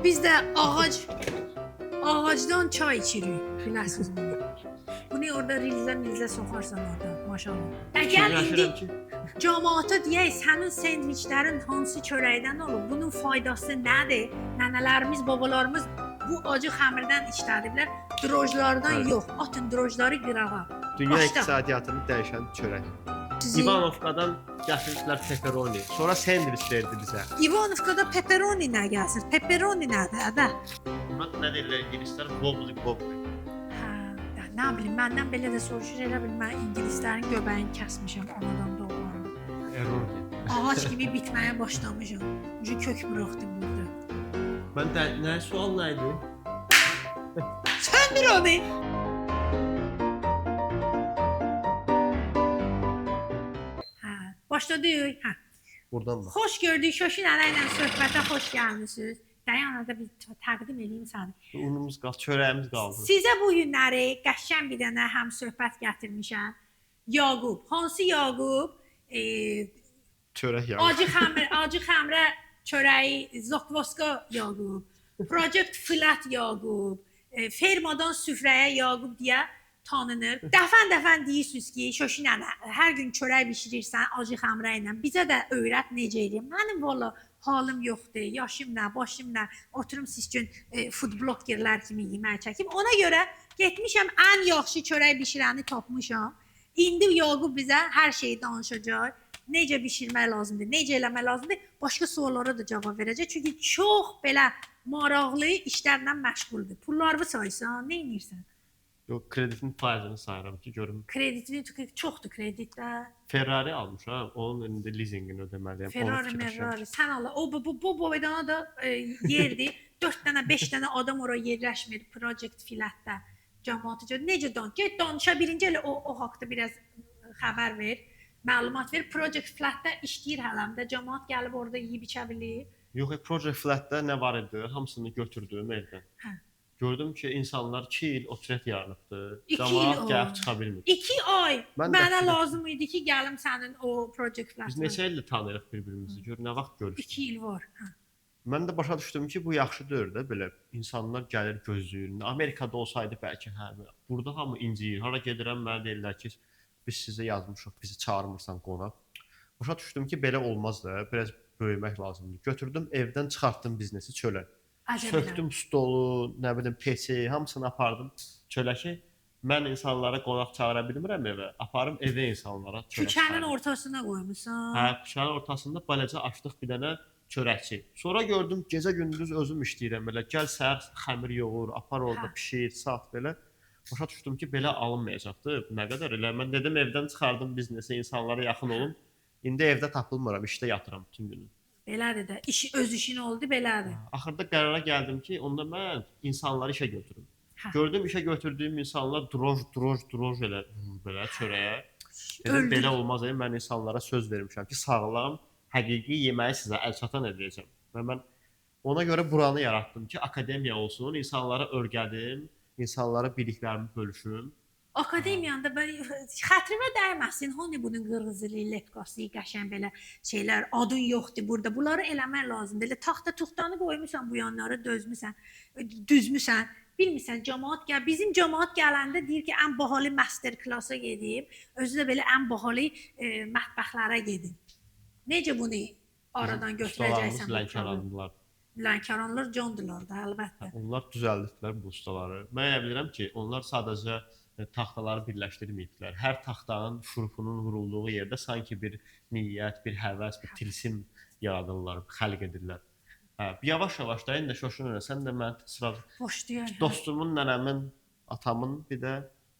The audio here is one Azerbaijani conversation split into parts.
Biz də ağacdan çay içirik, biləsiniz bunu. Bunu orada rilzə soxarsan orada, maşallah. Gəl indi cəmaata deyək, sənin sendviçlərin hansı çörəkdən olub, bunun faydası nədir? Nənələrimiz, babalarımız bu acı xəmirdən işlədiblər, drojlardan yox, atın drojları qırağa. Dünya iqtisadiyyatını dəyişən çörək. İvanovkadan gətirdilər pepperoni, sonra sendviç verdi bizə. İvanovkada pepperoni nə gəlsin? Pepperoni nədir, ədə? Buna nə deyirlər ingilislər? Wobbly. Nə bilim, məndən belə də soruşur, elə bil mən ingilislərin göbəyini kəsmişəm anadan doğmaram. Error deyil. Ağac kimi bitməyə başlamışam. Kök bıraxdım burada. Mən də, sual nə idi? Söndür onu! Başladık. Buradan bax. Xoş gördük, Şoşin nənə ilə söhbətə xoş gəlmisiniz. Dayanada bir təqdim edeyim səni. Unumuz qaldı, çörəyimiz qaldı. Sizə bu günləri qəşəng bir dənə həm söhbət gətirmişəm. Yaqub, hansı Yaqub? Çörək Yaqub. Acı xəmrə çörəyi Zokvoska Yaqub. Project Flat Yaqub. Fermadan süfrəyə Yaqub deyə tanınır. Dəfən deyirsiniz ki, Şoşin nənə, hər gün çörək bişirirsən acı xəmrə ilə. Bizə də öyrət necə edeyim. Mənim valla halım yoxdur, yaşım nə, başım nə. Oturum siz üçün food bloggerlər kimi yemək çəkim. Ona görə getmişəm ən yaxşı çörək bişirəni tapmışam. İndi Yaqub bizə hər şeyi danışacaq. Necə bişirmək lazımdır, necə eləmək lazımdır. Başqa suallara da cavab verəcək. Çünki çox belə maraqlı işlərlə məşğuldur. Pullarını saysan, nə edirsən? Yox, kreditinin faizini sayıram ki, görüm. Kreditini çoxdur kreditdə. Ferrari almışam, onun indi leasingini ödəməliyəm. Ferrari, sən Allah. O bu boydana da yerdir. 4 dənə, 5 dənə adam ora yerləşmir Project Flatdə. Cəmaatı necə get danışa birinci elə o haqqda biraz xəbər ver, məlumat ver. Project Flatdə işləyir hələmdə. Cəmaat gəlib orada yeyib içə bilir. Yox, Project Flatdə nə var idi? Hamısını götürdüm evdən. Gördüm ki, insanlar 2 il otrət yaranıbdı. Cəmaat gəlib çıxa bilmir. 2 ay. Mənə lazım idi ki, gəlim sənin o Project Flat'a. Biz neçə ildir tanıyırıq bir-birimizi. Gör nə vaxt görüşdük. 2 il var. Mən də başa düşdüm ki, bu yaxşı deyil də belə. İnsanlar gəlir gözləyir. Amerikada olsaydı bəlkə burada hamı inciyir. Hara gedirəm mənə deyirlər ki, biz sizə yazmışıq, bizi çağırmırsan qonaq. Başa düşdüm ki, belə olmaz da, biraz böyümək lazımdır. Götürdüm, evdən çıxartdım biznesi çölə. Söktüm stolu, nə bilim peçi, hamısını apardım çölə ki, mən insanlara qonaq çağıra bilmirəm evə. Aparım evə insanlara çörək. Küçənin ortasına qoymusan. Hə, küçənin ortasında balaca açdıq bir dənə çörəkçi. Sonra gördüm gecə gündüz özüm işləyirəm belə. Gəl səhər xəmir yoğur, apar orada bişir, sat belə. Başa düşdüm ki, belə alınmayacaqdı. Nə qədər elə mən dedim evdən çıxardım biznesi, insanlara yaxın olum. İndi evdə tapılmıram, işdə yatıram bütün günü. Belədir də. Öz işin oldu, belədir. Axırda qərara gəldim ki, onda mən insanları işə götürüm. Gördüm işə götürdüyüm insanlar droj elə belə çörəyə. Dedim belə olmaz, mən insanlara söz vermişəm ki, sağlam, həqiqi yeməyi sizə əlçatan edəcəm. Və mən ona görə buranı yaratdım ki, akademiya olsun, insanlara öyrədim, insanlara biliklərimi bölüşüm. Akademiyanda xətrimə dəyməsin. Hani bunun qırğızılı, letkası, qəşəng belə şeylər, adın yoxdur burada. Bunları eləmək lazımdır. Elə taxta-tuxtanı qoymusan bu yanlara, düzmüsən. Bilmirsən, cəmaat gəl. Bizim cəmaat gələndə deyir ki, ən bahalı master klasa gedib, özü də belə ən bahalı mətbəxlərə gedib. Necə bunu aradan götürəcəksən? Lənkəranlılar. Lənkəranlılar candılar da, əlbəttə. Onlar düzəldiklər bu ustaları. Mən elə bilirəm ki, onlar sadəcə taxtaları birləşdirməyibdilər. Hər taxtanın şurupunun vurulduğu yerdə sanki bir niyyət, bir həvəs, bir tilsim yaradırlar, xəlq edirlər. Yavaş-yavaş da indi Şoşun önə, sən də mən dostumun, nənəmin, atamın, bir də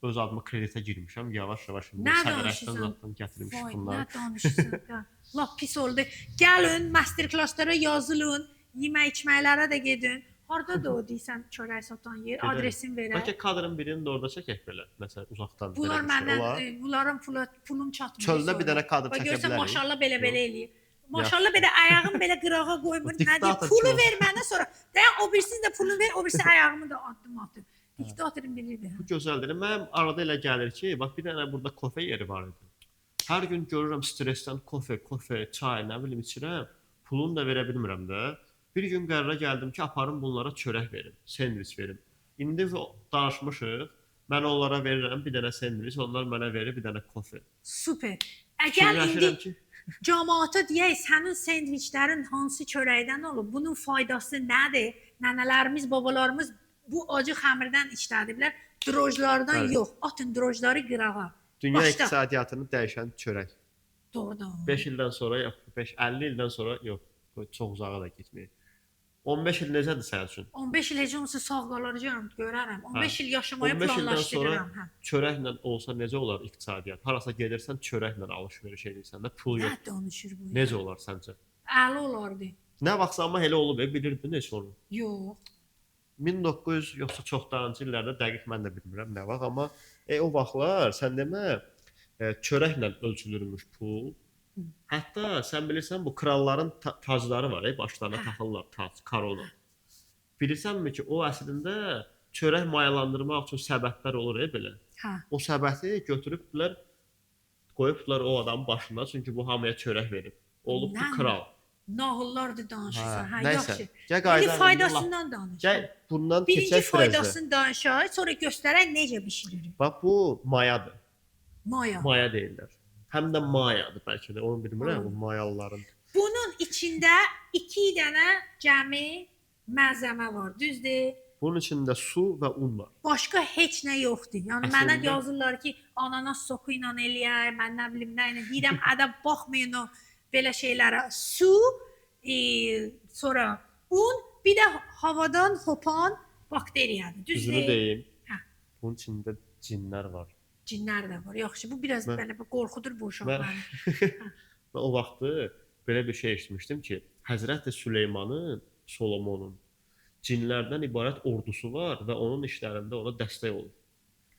öz adımı kreditə girmişəm. Yavaş-yavaş indi sədərəkdən uzaqdan gətirmişik bunları. Nə danışırsan? Lap pis oldu. Gəlin, master klasslara yazılın, yemək içməklərə də gedin. Harada da o deyirsən çörək satan yer, adresin verək. Bəlkə kadrın birini də orada çəkək belə, məsələn, uzaqdan. Bunların pulum çatmır. Çöldə bir dənə kadr çəkə bilərik. Görsən, maşallah belə eləyir. Maşallah belə ayağım belə qırağa qoymur. Pulu ver mənə sonra. Dayan, o birisini də pulunu ver, o birisi ayağımı da addım atır. Diktatorun bilirdi. Bu gözəldir. Mənim arada elə gəlir ki, bax bir dənə burada kofe yeri var idi. Hər gün görürəm stressdən kofe, çay, nə bilim içirəm. Pulunu da verə bilmirəm də. Bir gün qərara gəldim ki, aparım bunlara çörək verim, sendviç verim. İndi danışmışıq. Mən onlara verirəm bir dənə sendviç, onlar mənə verir bir dənə kofe. Super. Əgər indi Fikirləşirəm ki, cəmaata deyək, sənin sendviçlərin hansı çörəkdən olub? Bunun faydası nədir? Nənələrimiz, babalarımız bu acı xəmirdən işlədiblər. Drojlardan Bəli. yox. Atın drojları qırağa. dünya Başda. iqtisadiyyatını dəyişən çörək. Doğrudan. 5 ildən sonra yox, 50 ildən sonra yox, çox uzağa da getməyək. 15 il necədir sənin üçün? 15 il heç olmasa sağ qalacağam, görərəm. 15 il yaşamağı 15 ildən planlaşdırıram. sonra çörəklə olsa necə olar iqtisadiyyat? Harasa gedirsən çörəklə alış-veriş edirsən də pul yox. Nə danışır bu? Necə olar səncə? Əla olardı. Nə vaxtsa amma elə olub, bilirdin heç onu. Yox. 1900 yoxsa çoxdanıncı illərdə dəqiq mən də bilmirəm nə vaxt, amma o vaxtlar sən demə çörəklə ölçülürmüş pul. Hətta sən bilirsən bu kralların tacları var, başlarına taxırlar tac, korona. Bilirsənmi ki, o əslində çörək mayalandırmaq üçün səbətlər olur belə. Hə. O səbəti götürübdülər, qoyubdular o adamın başına, çünki bu hamıya çörək verib. Olub bu Nə? kral. Nağıllar da danışırsan. Hə, Nəysə. yaxşı. Gəl İndi qayıdaq. faydasından danış. Gəl bundan Birinci keçək frezə. faydasını danışaq, sonra göstərək necə bişirilir. Bax bu mayadır. Maya. Maya deyirlər. Həm də mayadır bəlkə də. Onu bilmirəm bu mayalıların. Bunun içində 2 dənə cəmi malzemə var, düzdür? Bunun içində su və un var. Başqa heç nə yoxdur. Yəni Əslində- mənə yazırlar ki, ananas soku ilə eləyək, mən nə bilim nə ilə. Deyirəm, ədəb baxmayın o belə şeylərə. Su, sonra un, bir də havadan hopan bakteriyadır. Düzünü Düzdür? deyim. Hə. Bunun içində cinlər var. Cinlər də var. Yaxşı, bu biraz Mən- belə qorxudur bu Mən uşaqları. mən o vaxtı belə bir şey eşitmişdim ki, Həzrəti Süleymanın, Solomonun cinlərdən ibarət ordusu var və onun işlərində ona dəstək olur.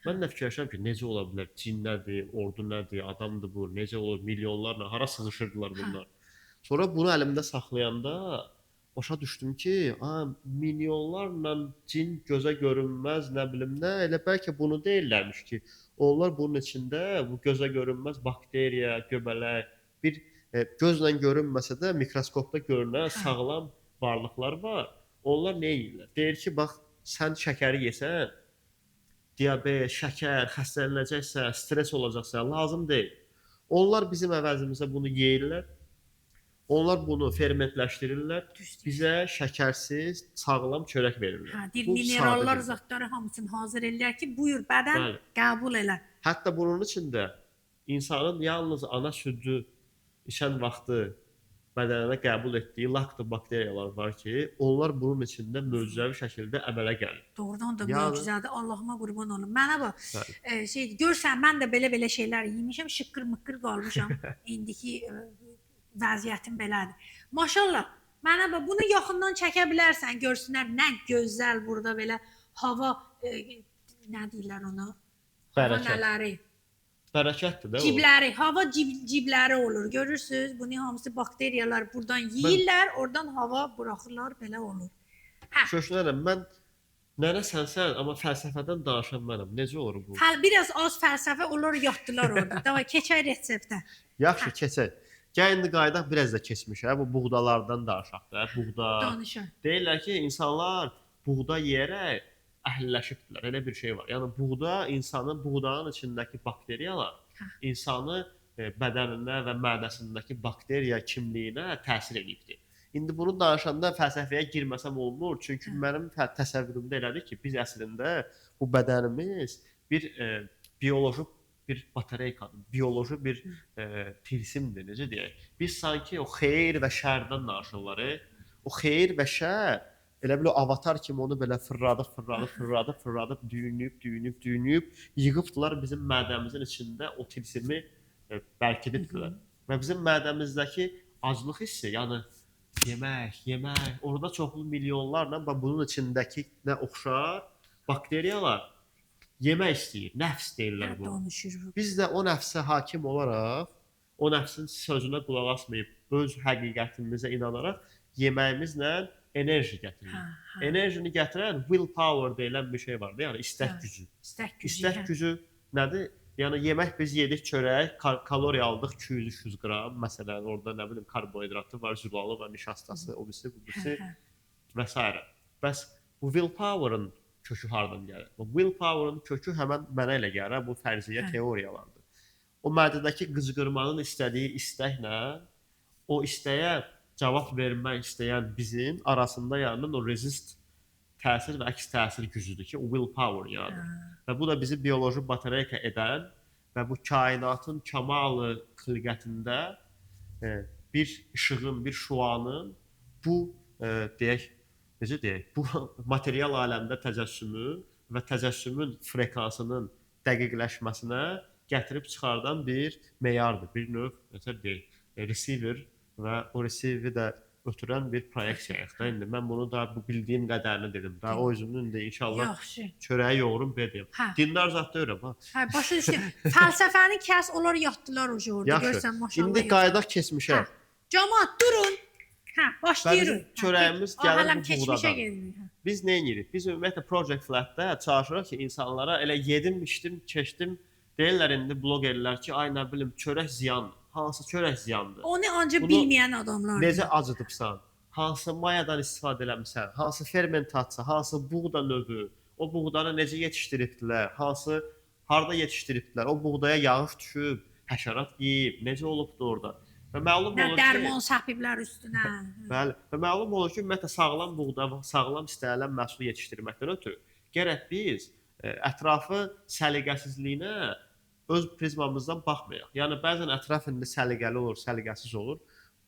Mən də fikirləşirəm ki, necə ola bilər? Cin nədir, ordu nədir, adamdır bu, necə olur, milyonlarla hara sığışırdılar bunlar. Sonra bunu əlimdə saxlayanda başa düşdüm ki, milyonlarla cin gözə görünməz, nə bilim nə, elə bəlkə bunu deyirlərmiş ki, onlar bunun içində bu gözə görünməz bakteriya, göbələk, bir gözlə görünməsə də mikroskopda görünən sağlam varlıqlar var. Onlar nə edirlər? Deyir ki, bax, sən şəkəri yesən, diabet, şəkər, xəstələnəcəksə, stres olacaqsa, lazım deyil. Onlar bizim əvəzimizə bunu yeyirlər. Onlar bunu fermentləşdirirlər. Düzdür. Bizə şəkərsiz, sağlam çörək verirlər. Hə, deyir Bu minerallar, sadədir. zadları hamısını hazır eləyər ki, buyur bədən Bəli. qəbul elə. Hətta bunun içində insanın yalnız ana südü içən vaxtı bədəninə qəbul etdiyi laktobakteriyalar var ki, onlar bunun içində möcüzəvi şəkildə əmələ gəlir. Doğrudan da Yəni- möcüzədir. Allahıma qurban olum. Mənə bax, Bəli. görsən mən də belə şeylər yemişəm, şıqqır-mıqqır qalmışam. İndiki vəziyyətim belədir. Maşallah. Mənə bax, bunu yaxından çəkə bilərsən, görsünlər nə gözəl burada belə hava nə deyirlər ona? Hava Bərəkət. nələri? Bərəkətdir də o. Cibləri, hava cibləri olur. Görürsüz? Bunu hamısı bakteriyalar buradan yeyirlər, oradan hava buraxırlar, belə olur. Şöşnərəm, mən nənə sənsən, amma fəlsəfədən danışan mənəm. Necə olur bu? Biraz az fəlsəfə onlar yatdılar orada. Davay keçək reseptə. Yaxşı, keçək. Gəl indi qayıdaq biraz da keçmiş, bu buğdalardan danışaq da, buğda. Danışaq. Deyirlər ki, insanlar buğda yeyərək əhliləşibdilər. Elə bir şey var. Yəni buğdanın içindəki bakteriyalar insanı bədəninə və mədəsindəki bakteriya kimliyinə təsir edibdir. İndi bunu danışanda fəlsəfəyə girməsəm olmur, çünki mənim təsəvvürümdə elədir ki, biz əslində bu bədənimiz bir bioloji bir batareykadır, bioloji bir tilsimdir, necə deyək. Biz sanki o xeyir və şərdən danışırlar. O xeyir və şər elə bil o avatar kimi onu belə fırladıb, düyünüb, yığıbdılar bizim mədəmizin içində o tilsimi bərkidibdilər. Və bizim mədəmizdəki aclıq hissi, yəni yemək, orada çoxlu milyonlarla bunun içindəki nə oxşar bakteriyalar yemək istəyir, nəfs deyirlər bu. Biz də o nəfsə hakim olaraq, o nəfsin sözünə qulaq asmayıb, öz həqiqətimizə inanaraq yeməyimizlə enerji gətiririk. Enerjini gətirən willpower deyilən bir şey var da, yəni istək gücü. İstək gücü nədir? Yəni yemək biz yedik çörək, kaloriya aldıq 200-300 qram, məsələn, orada nə bilim karbohidratı var, zülalı var, nişastası, o birisi. və s. Bəs bu willpower-ın kökü hardan gəlir? Bu willpower-ın kökü həmən mənə elə gəlir, bu fərziyyə teoriyalardır. O mədədəki qıcqırmanın istədiyi istəklə o istəyə cavab vermək istəyən bizim arasında yaranan o resist təsir və əks təsir gücüdür ki, o willpower yaradır. Və bu da bizi bioloji batareyka edən və bu kainatın kamalı xilqətində bir işığın, bir şüanın bu deyək, necə deyək, bu material aləmdə təcəssümü və təcəssümün frekansının dəqiqləşməsinə gətirib çıxardan bir meyardır, bir növ, necə deyək, receiver və o receiver də ötürən bir proyeksiyayıq da. İndi mən bunu da bu bildiyim qədərini dedim. Da o özümün də inşallah çörəyi yoğurum dedim. Dindar zat deyirəm ha. Hə, başa düşdüm. Fəlsəfəni kəs, onlar yatdılar o orada. Görsən maşallah. İndi qayıdaq keçmişə. Camaat durun. Hə, başlayırıq. Çörəyimiz gəlir bu buğdadan. Biz nə edirik? Biz ümumiyyətlə Project Flat-da çalışırıq ki, insanlara elə yedim, içdim, keçdim. Deyirlər indi blogerlər ki, ay nə bilim, çörək ziyandır. Hansı çörək ziyandır? Onu ancaq bilməyən adamlardır. Necə acıdıbsan? Hansı mayadan istifadə eləmisən? Hansı fermentasiya, hansı buğda növü? O buğdanı necə yetişdiribdilər? Harda yetişdiribdilər? O buğdaya yağış düşüb, həşərat yeyib, necə olubdu orada? Və məlum olur ki, dərman səpiblər üstünə. Bəli, və məlum olur ki, ümumiyyətlə sağlam buğda, sağlam istənilən məhsulu yetişdirməkdən ötürü gərək biz ətrafı səliqəsizliyinə öz prizmamızdan baxmayaq. Yəni bəzən ətraf indi səliqəli olur, səliqəsiz olur.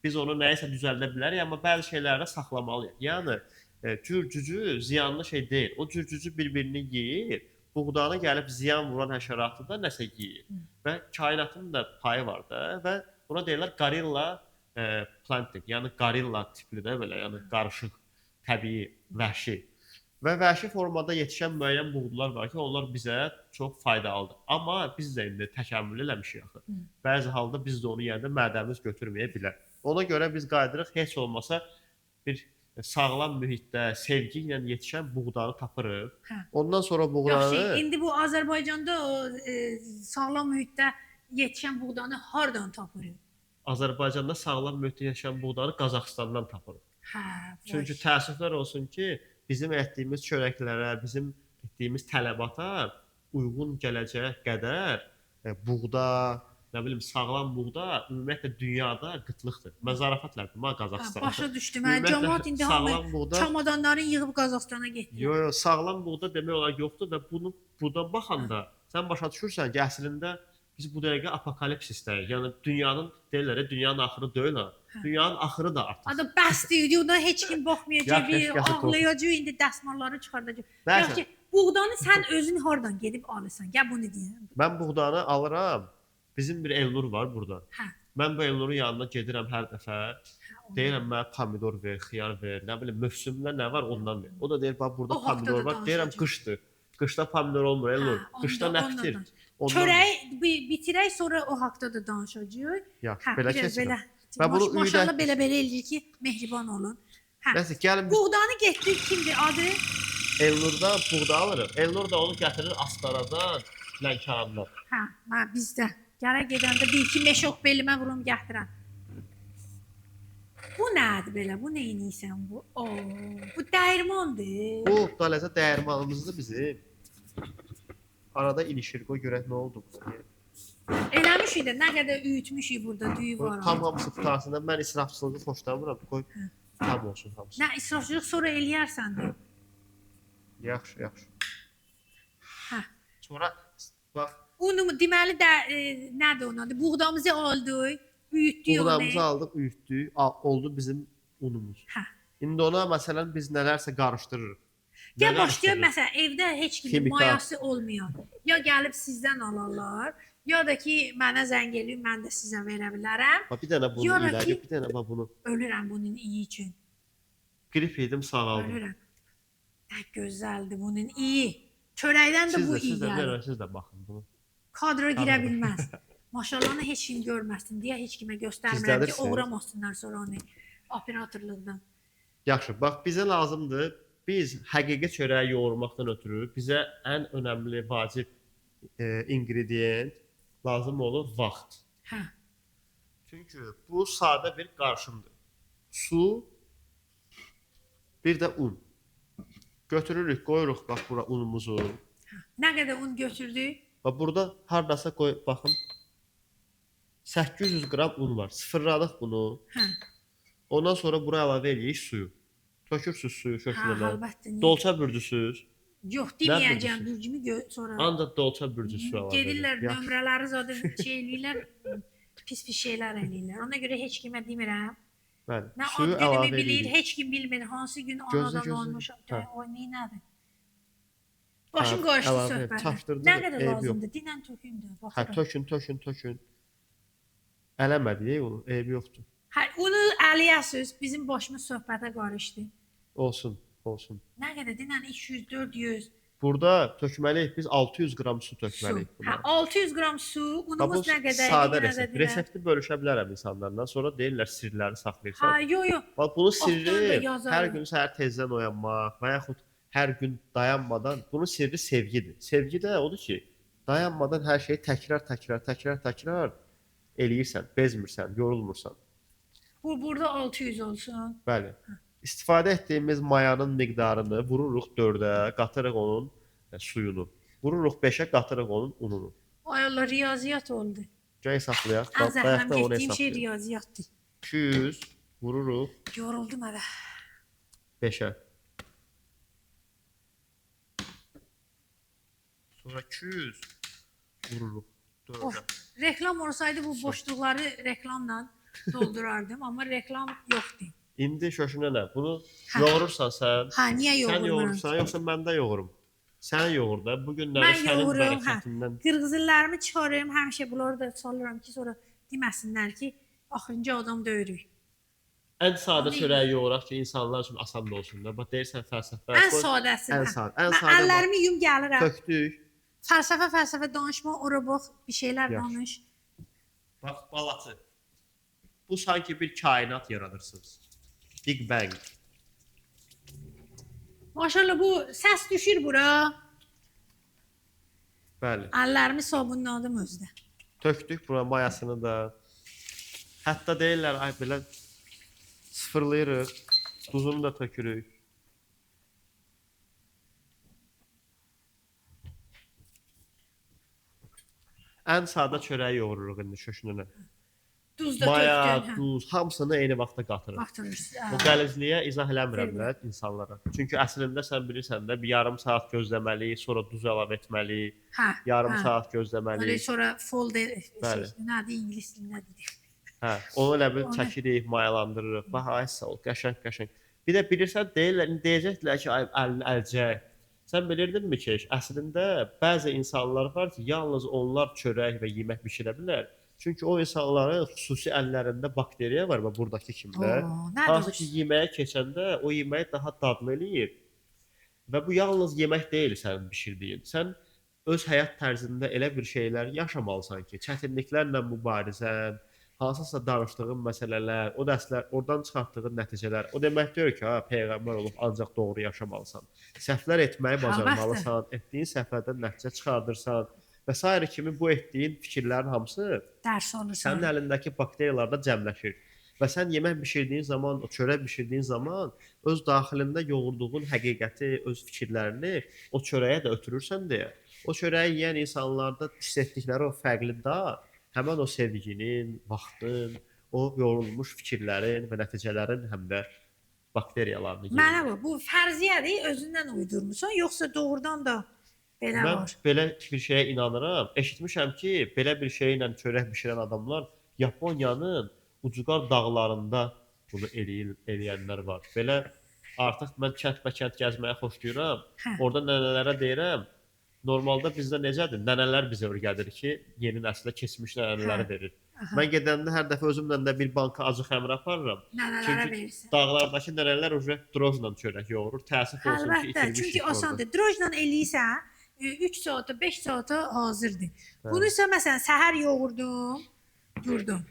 Biz onu nəyisə düzəldə bilərik, amma bəzi şeyləri saxlamalıyıq. Yəni cürcücü ziyanlı şey deyil. O cürcücü bir-birini yeyir. Buğdanı gəlib ziyan vuran həşəratı da nəsə yeyir. Və kainatın da payı var da və buna deyirlər gorilla planting. Yəni gorilla tipli də belə, yəni qarışıq, təbii, vəhşi. Və vəhşi formada yetişən müəyyən buğdalar var ki, onlar bizə çox faydalıdır. Amma biz də indi təkəmmül eləmişik axı. Bəzi halda biz də onu yeyəndə mədəmiz götürməyə bilər. Ona görə biz qayıdırıq, heç olmasa bir sağlam mühitdə, sevgi ilə yetişən buğdanı tapırıq. Ondan sonra buğdanı... Yaxşı, indi bu Azərbaycanda o sağlam mühitdə yetişən buğdanı hardan tapırıq? Azərbaycanda sağlam mühitdə yetişən buğdanı Qazaxıstandan tapırıq. Çünki təəssüflər olsun ki, bizim etdiyimiz çörəklərə, bizim etdiyimiz tələbata uyğun gələcək qədər buğda, nə bilim, sağlam buğda ümumiyyətlə dünyada qıtlıqdır. Mən zarafatla dedim ha Qazaxıstanda. Başa düşdüm. Cəmaət indi hamı çamadanları yığıb Qazaxstana getdi. Yox, sağlam buğda demək olar yoxdur və buradan baxanda sən başa düşürsən ki, əslində biz bu dəqiqə apokalipsisdəyik. Yəni dünyanın deyirlər, dünyanın axırı deyil ha. Dünyanın axırı da artıq. Adam bəsdir, ona heç kim baxmayacaq, ağlayacaq, indi dəsmalları çıxardacaq. Yaxşı, buğdanı sən özün hardan gedib alırsan? Gəl bunu deyəm. Mən buğdanı alıram. Bizim bir Elnur var burada. Mən bu Elnurun yanına gedirəm hər dəfə. Deyirəm mənə pomidor ver, xiyar ver, nə bilim mövsümdə nə var ondan ver. O da deyir bax burada pomidor var. Deyirəm qışdır. Qışda pomidor olmur Elnur. Qışda nə bitir? Çörəyi bitirək, sonra o haqqda da danışacağıq. Yaxşı, belə keçək. Maşallah belə eləyir ki, mehriban olun. Nəsə, gəlin. Buğdanı getdir, kimdir adı? Elnurdan buğda alırıq. Elnur da onu gətirir Astaradan, Lənkərandan. Bizdə. Gərək gedəndə bir iki meşok belimə vurum gətirəm. Bu nədir belə? Bu nə edirsən bu? Bu dəyirmandır. Bu daləzə dəyirmanımızdır bizim. Arada ilişir, qoy görək nə oldu bu. Eləmişik də, nə qədər üyütmüşük burada, düyü var. Tam hamısı qutarsında mən israfçılığı xoşlamıram. Qoy tam olsun hamısı. Nə israfçılıq sonra eləyərsən də. Yaxşı, yaxşı. Sonra bax. Unu deməli də nədir onun adı? Buğdamızı aldıq, üyütdük onu. Buğdamızı aldıq, üyütdük, oldu bizim unumuz. İndi ona məsələn biz nələrsə qarışdırırıq. Gəl başlayaq məsələn evdə heç kimin mayası olmayan. Ya gəlib sizdən alarlar, ya da ki mənə zəng eləyib, mən də sizə verə bilərəm. Bax bir dənə bunu iləgə, bir dənə bax bunu. Ölürəm bunun iyi üçün. Qrip yedim, sağaldım. Ölürəm. Nə gözəldir bunun iyi. Çörəkdən də bu iyi gəlir. Siz də baxın bunu. Kadra girə bilməz. Maşallahını heç kim görməsin deyə heç kimə göstərmirəm ki, uğramasınlar sonra onu operatorluqdan. Yaxşı, bax bizə lazımdır. Biz həqiqi çörəyi yoğurmaqdan ötürü bizə ən önəmli, vacib ingredient lazım olur vaxt. Çünki bu sadə bir qarışımdır. Su, Bir də un. Götürürük, qoyuruq bax bura unumuzu. Nə qədər un götürdük? Bax burada hardasa qoy baxın. 800 qram un var. Sıfırladıq bunu. Hə. Ondan sonra bura əlavə eləyirik suyu. Tökürsüz suyu Hə, şöşünə. əlbəttə. Dolça bürcüsüz. Yox, deməyəcəm, bürcüsü? bürcümü sonra. Ancaq dolça bürcüsü əlavə Gedirlər, edirik. Yaxşı. nömrələri zadı şey eləyirlər, pis şeylər eləyirlər. Ona görə heç kimə demirəm. Bəli. Nə Suyu ad günümü əlavə bilir, edirik. heç kim bilmir hansı gün Gözlə, anadan gözlə. olmuş. Hə. O nədir? Başım Hə, qarışdı əlavə, söhbət. çaşdırdı Nə da, qədər eybi yox. lazımdır? Dinən tökün də. Hə, Baxıram. tökün. Eləmədik onu, eybi yoxdur. Hə, onu əliyəsiz. Bizim başımız söhbətə qarışdı. Olsun. Nə qədər? Dinən 200, 400 Burada tökməliyik biz 600 qram su su. tökməliyik Hə, buna. 600 qram su. Bax, Unumuz bu nə qədər? sadə Yenə də resept. deyirəm. Resepti bölüşə bilərəm insanlarla. Sonra deyirlər sirləri saxlayırsan. Ha, yo. Bax bunun Altdan da sirri yazarım. hər gün səhər tezdən oyanmaq və yaxud hər gün dayanmadan bunun sirri sevgidir. Sevgi də odur ki, dayanmadan hər şeyi təkrar eləyirsən, bezmirsən, yorulmursan. Bu burada 600 olsun. Bəli. İstifadə etdiyimiz mayanın miqdarını vururuq 4-ə, qatırıq onun suyunu. Vururuq 5-ə, qatırıq onun ununu. Ay Allah, riyaziyyat oldu. Gəl hesablayaq. Ən zəhləm Bayaqdan onu getdiyim şey hesablayaq. riyaziyyatdır. 200 vururuq Yoruldum hələ. 5-ə. Sonra 200 vururuq 4-ə. Of, reklam olsaydı bu boşluqları reklamla doldurardım, amma reklam yoxdur. İndi şöşünə nə? Bunu Hə. yoğurursan sən. Ha, niyə Sən yoğurmuram? yoğurursan, yoxsa mən də yoğurum. Sən yoğur da. Bu günləri Mən sənin yoğururum, hə. bərəkətindən. Qırğızlarımı çıxarıram, həmişə bunları da salıram ki, sonra deməsinlər ki, axırıncı adam döyürük. Ən sadə Onu çörəyi yoğuraq ki, insanlar üçün asan da olsun da. Bax deyirsən fəlsəfə. Ən qoy. sadəsi. Ən hə. sadə. Ən Mən sadə. bax, əllərimi yum gəlirəm. Tökdük. Fəlsəfə danışma, ora bax, bir şeylər Yaxşı. danış. Bax balası. Bu sanki bir kainat yaradırsınız. Big Bang. Maşallah bu səs düşür bura. Bəli. Əllərimi sabunladım özdə. Tökdük bura mayasını da. Hətta deyirlər ay belə sıfırlayırıq. Duzunu da tökürük. Ən sadə çörəyi yoğururuq indi şöşünə. Duz da Maya, tökdün. duz, hamısını eyni vaxtda qatırıq. Baxdınız. O qəlizliyə izah eləmirəm Bilmirəm. də insanlara. Çünki əslində sən bilirsən də bir yarım saat gözləməli, sonra duz əlavə etməli, Hə. yarım hə. saat gözləməli. Öyle sonra folder Bəli. nədir ingilis dilində dedik. Hə, onu elə bil Onu- çəkirik, mayalandırırıq. Bax ay sağ ol, qəşəng. Bir də bilirsən deyirlər, deyəcəklər ki, ay əlini əlcək. Sən bilirdinmi ki, əslində bəzi insanlar var ki, yalnız onlar çörək və yemək bişirə bilər. Çünki o insanların xüsusi əllərində bakteriya var və buradakı kimi də. Nə Hansı ki diyorsun? yeməyə keçəndə o yeməyi daha dadlı eləyir. Və bu yalnız yemək deyil sənin bişirdiyin. Sən öz həyat tərzində elə bir şeylər yaşamalısan ki, çətinliklərlə mübarizən, hansısa danışdığın məsələlər, o dərslər, oradan çıxartdığın nəticələr, o demək deyil ki, ha, peyğəmbər olub ancaq doğru yaşamalısan. Səhvlər etməyi Əlbəttə. bacarmalısan, etdiyin səhvlərdən nəticə çıxardırsan və s. kimi bu etdiyin fikirlərin hamısı Dərs olursan. sənin əlindəki bakteriyalarda cəmləşir. Və sən yemək bişirdiyin zaman, o çörək bişirdiyin zaman öz daxilində yoğurduğun həqiqəti, öz fikirlərini o çörəyə də ötürürsən deyə. O çörəyi yeyən insanlarda hiss etdikləri o fərqli dad, həmin o sevginin, vaxtın, o yorulmuş fikirlərin və nəticələrin həm də bakteriyalarını yeyir. Mənə bax, bu fərziyyədir, özündən uydurmusan, yoxsa doğrudan da belə Mən var. belə bir şeyə inanıram. Eşitmişəm ki, belə bir şeylə çörək bişirən adamlar Yaponiyanın ucqar dağlarında bunu eləyənlər var. Belə artıq mən kənd gəzməyi xoşlayıram. Hə. Orada nənələrə deyirəm, normalda bizdə necədir? Nənələr bizə öyrədir ki, yeni nəslə keçmiş nənələri Hə. verir. Aha. Mən gedəndə hər dəfə özümlə də bir banka acı xəmir aparıram. Nənələrə Çünki verirsən. dağlardakı nənələr уже drojla çörək yoğurur. Təəssüf olsun ki, Əlbəttə, itirmişik çünki orada. asandır. Drojla eləyirsən, 3 saata, 5 saata hazırdır. Hə. Bunu isə məsələn səhər yoğurdum, durdum.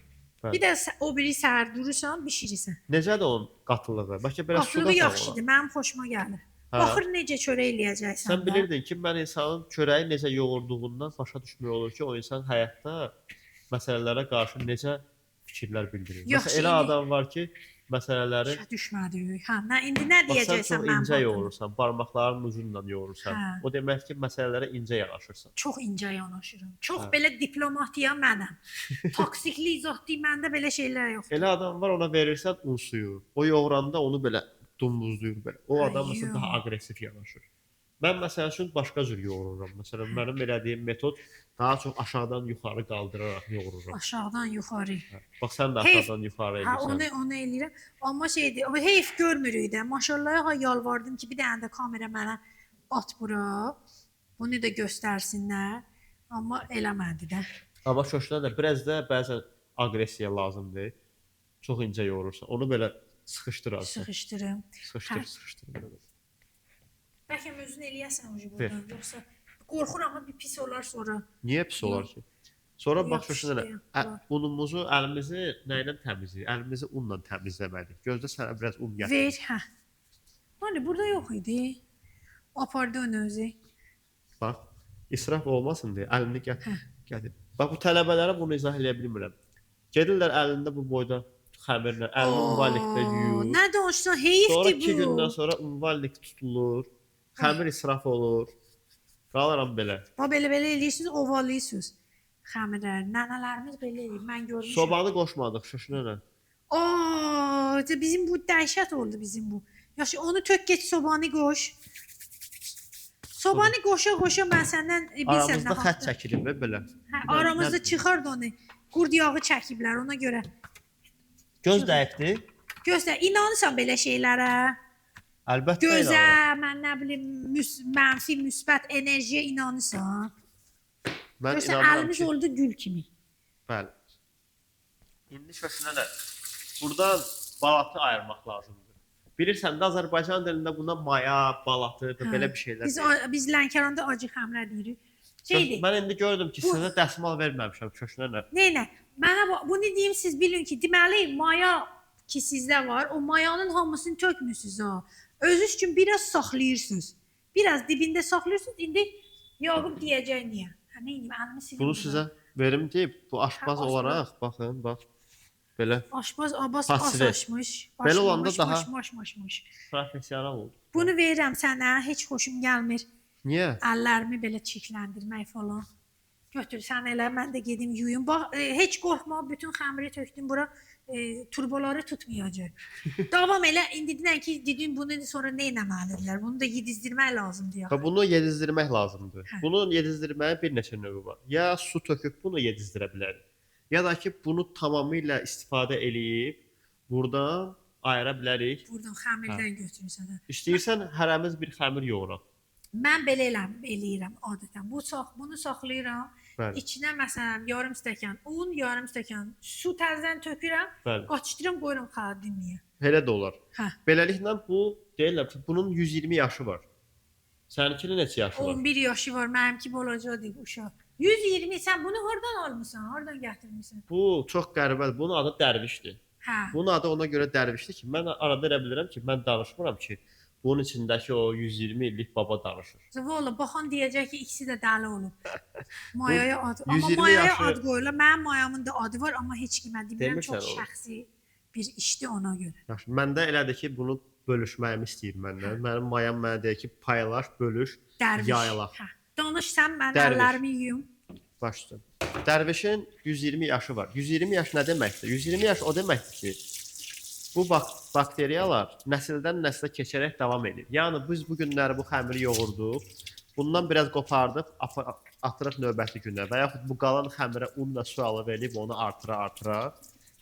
Hə. Bir də o biri səhər durursan, bişirirsən. Necədir onun qatılığı? Bəlkə belə su Qatlığı qatmaq yaxşıdır, mənim xoşuma gəlir. Hə. Baxır necə çörək eləyəcəksən. Sən də. bilirdin ki, mən insanın çörəyi necə yoğurduğundan başa düşmək olur ki, o insan həyatda məsələlərə qarşı necə fikirlər bildirir. Yox, Məsələn, elə şeyini- adam var ki, məsələləri Başa düşmədik. Hə, nə indi nə bax, sən deyəcəksən çox mənim incə haqqımda? yoğurursan, barmaqların ucundan yoğurursan. Hə. O demək ki, məsələlərə incə yanaşırsan. Çox incə yanaşıram. Çox Hə. belə diplomatiyam mənəm. Toksiklik zotdur, məndə belə şeylər yoxdur. Elə adam var, ona verirsən un suyu. O yoğuranda onu belə dumuzluyur belə. O adam Ay, məsələn yox. daha aqressiv yanaşır. Mən məsəl üçün başqa cür yoğururam. Məsələn, mənim elədiyim metod daha çox aşağıdan yuxarı qaldıraraq yoğururam. Aşağıdan yuxarı. Hə. Bax sən də Heyf. aşağıdan yuxarı Hə, edirsən. onu eləyirəm. Amma şeydir, o heyf görmürük də. Maşallahə ha yalvardım ki, bir dənə də kamera mənə at bura. Bunu da göstərsinlər. Amma eləmədi də. Amma şoşuna da biraz da bəzən aqressiya lazımdır. Çox incə yoğurursan. Onu belə sıxışdırarsan. Sıxışdırım. Sıxışdır, Hə. sıxışdır. belə. Bəlkə özün eləyəsən o buradan. Yoxsa qorxuram amma bir pis olar sonra. Niyə pis olar ki? Sonra bax Yox, şoşuna işte, da var. unumuzu, əlimizi nə ilə təmizləyir? Əlimizi unla təmizləməliyik. Gözdə sənə biraz un gətir. Ver, hə. Hani burada yox idi. Apardı onu özü. Bax, israf olmasın deyə əlini gətir. Bax bu tələbələrə bunu izah edə bilmirəm. Gedirlər əlində bu boyda xəmirlə, əlini unvallikdə yuyur. Nə danışsan, Sonra heyfdir 2 bu. gündən sonra unvallik tutulur. Xəmir israf olur. Qalıram belə. Bax belə eləyirsiniz, ovallayırsınız. Xəmirlər, nənələrimiz belə eləyir. Mən görmüşəm. Sobanı qoşmadıq şoşuna nə? Bizim bu dəhşət oldu bizim bu. Yaxşı, onu tök get sobanı qoş. Sobanı qoşa mən səndən bilsən Aramızda xətt çəkilir belə. Hə, aramızda çıxardı onu. Qurd yağı çəkiblər ona görə. Göz dəyibdi. Gözlə, inanırsan belə şeylərə? Əlbəttə Gözə, inanıram. mən nə bilim, mənfi, müsbət enerjiyə inanırsan? Mən Görsən, inanıram əlimiz ki, oldu gül kimi. bəli. İndi şöşünə də buradan balatı ayırmaq lazımdır. Bilirsən də Azərbaycan dilində buna maya, balatı və belə bir şeylər deyir. Biz Lənkəranda acı xəmrə deyirik. Şeydir. Mən indi gördüm ki, Bu- sizə dəsmal verməmişəm şöşünə nə. Nə? Mənə bunu deyim siz bilin ki, deməli maya ki sizdə var, o mayanın hamısını tökmüsünüz ha. Özünüz üçün biraz saxlayırsınız. Biraz dibində saxlayırsınız. İndi Yaqub deyəcək niyə? Hə, nə edim, əlimi silim. Bunu sizə verim deyib, bu aşpaz Hə, olaraq, baxın, bax. Belə Aşpaz Abbas Pasive. açmış. Belə olanda daha- Maş. professional oldu. Bunu verirəm sənə, heç xoşum gəlmir. Niyə? Əllərimi belə çirkləndirmək falan. Götürsən elə, mən də gedim yuyum. Bax, heç qorxma, bütün xəmiri tökdüm bura. Turboları tutmayacaq. Davam elə, indi dinən ki, dedim bunu sonra nə etməlidirlər? Bunu da yedizdirmək lazımdır ya. Və bunu yedizdirmək lazımdır. Hə. Bunun yedizdirməyə bir neçə növü var. Ya su töküb bunu yedizdirə bilərik. Ya da ki, bunu tamamilə istifadə eləyib buradan ayıra bilərik. Buradan xəmirdən götürürsən. Hə. İstəyirsən hərəmiz bir xəmir yoğuraq. Mən belə eləyirəm adətən. Bunu saxlayıram. Bəli. İçinə məsələn yarım stəkan un, yarım stəkan su təzədən tökürəm. Bəli. Qaçdıram, qoyuram xədiməyə. Elə də olar. Hə. Beləliklə bu deyirlər ki, bunun 120 yaşı var. Səninkinin neçə yaşı var? 11 yaşı var, mənimki bolacaqdır uşaq. 120 sən bunu hardan almısan? Hardan gətirmisən? Bu çox qəribədir. Bunun adı dərvişdir. Hə. Bunun adı ona görə dərvişdir ki, mən arada elə bilirəm ki, mən danışmıram ki, bunun içindəki o 120 illik baba danışır. Valla baxan deyəcək ki, ikisi də dəli olub. Mayaya ad. Amma 120 mayaya yaşı- ad qoyurlar. Mənim mayamın da adı var, amma heç kimə demirəm, Demirsən çox oğlum. şəxsi bir işdir ona görə. Yaxşı, məndə elədir ki, bunu bölüşməyimi istəyir məndən. Mənim mayam mənə deyir ki, paylaş, bölüş, Dərviş. yayılaq. Hə. Danış sən, mən Dərviş. əllərimi yuyum. Başlayın. Dərvişin 120 yaşı var. 120 yaş nə deməkdir? 120 yaş o deməkdir ki, bu bakteriyalar nəsildən nəslə keçərək davam edir. Yəni biz bu günləri bu xəmiri yoğurduq. Bundan biraz qopardıb atırıq növbəti günə və yaxud bu qalan xəmirə unla su alıb elib onu artıra.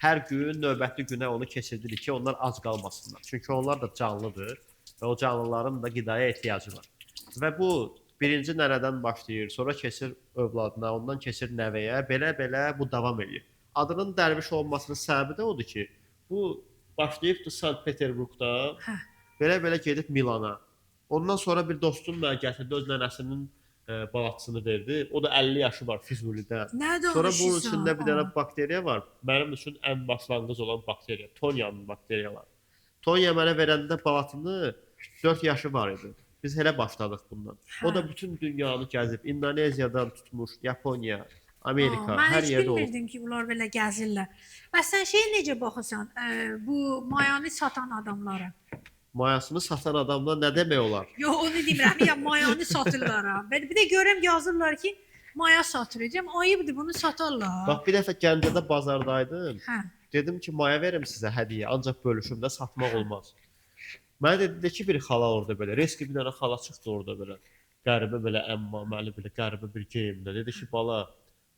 Hər gün növbəti günə onu keçirdirik ki, onlar ac qalmasınlar. Çünki onlar da canlıdır və o canlıların da qidaya ehtiyacı var. Və bu birinci nənədən başlayır, sonra keçir övladına, ondan keçir nəvəyə, belə bu davam edir. Adının dərviş olmasının səbəbi də odur ki, bu başlayıbdı Sankt-Peterburqda, belə gedib Milana. Ondan sonra bir dostum mənə gətirdi, öz nənəsinin balatçısını verdi. O da 50 yaşı var Füzulidə. Nə danışırsan? Sonra bunun içində bir dənə bakteriya var. Mənim üçün ən başlanğıc olan bakteriya, Tonyanın bakteriyaları. Tonya mənə verəndə balatını 4 yaşı var idi. Biz elə başladıq bundan. O da bütün dünyanı gəzib, İndoneziyadan tutmuş, Yaponiya, Amerika, Mən hər heç yerdə olub. bilmirdim ki, bunlar belə gəzirlər. Bəs sən şey necə baxırsan? Bu mayanı satan adamlara. Mayasını satan adamlar nə demək olar? Yox, onu demirəm. Ya mayanı satırlar ha. Bir də görürəm yazırlar ki, maya satır. Deyirəm, ayıbdır bunu satarlar. Bax bir dəfə Gəncədə bazardaydım. Hə. Dedim ki, maya verim sizə hədiyyə, ancaq bölüşümdə satmaq olmaz. Mənə dedi ki, bir xala orada belə, reski bir dənə xala çıxdı orada belə. Qəribə belə əmmaməli belə qəribə bir geyimdə. Dedi ki, bala,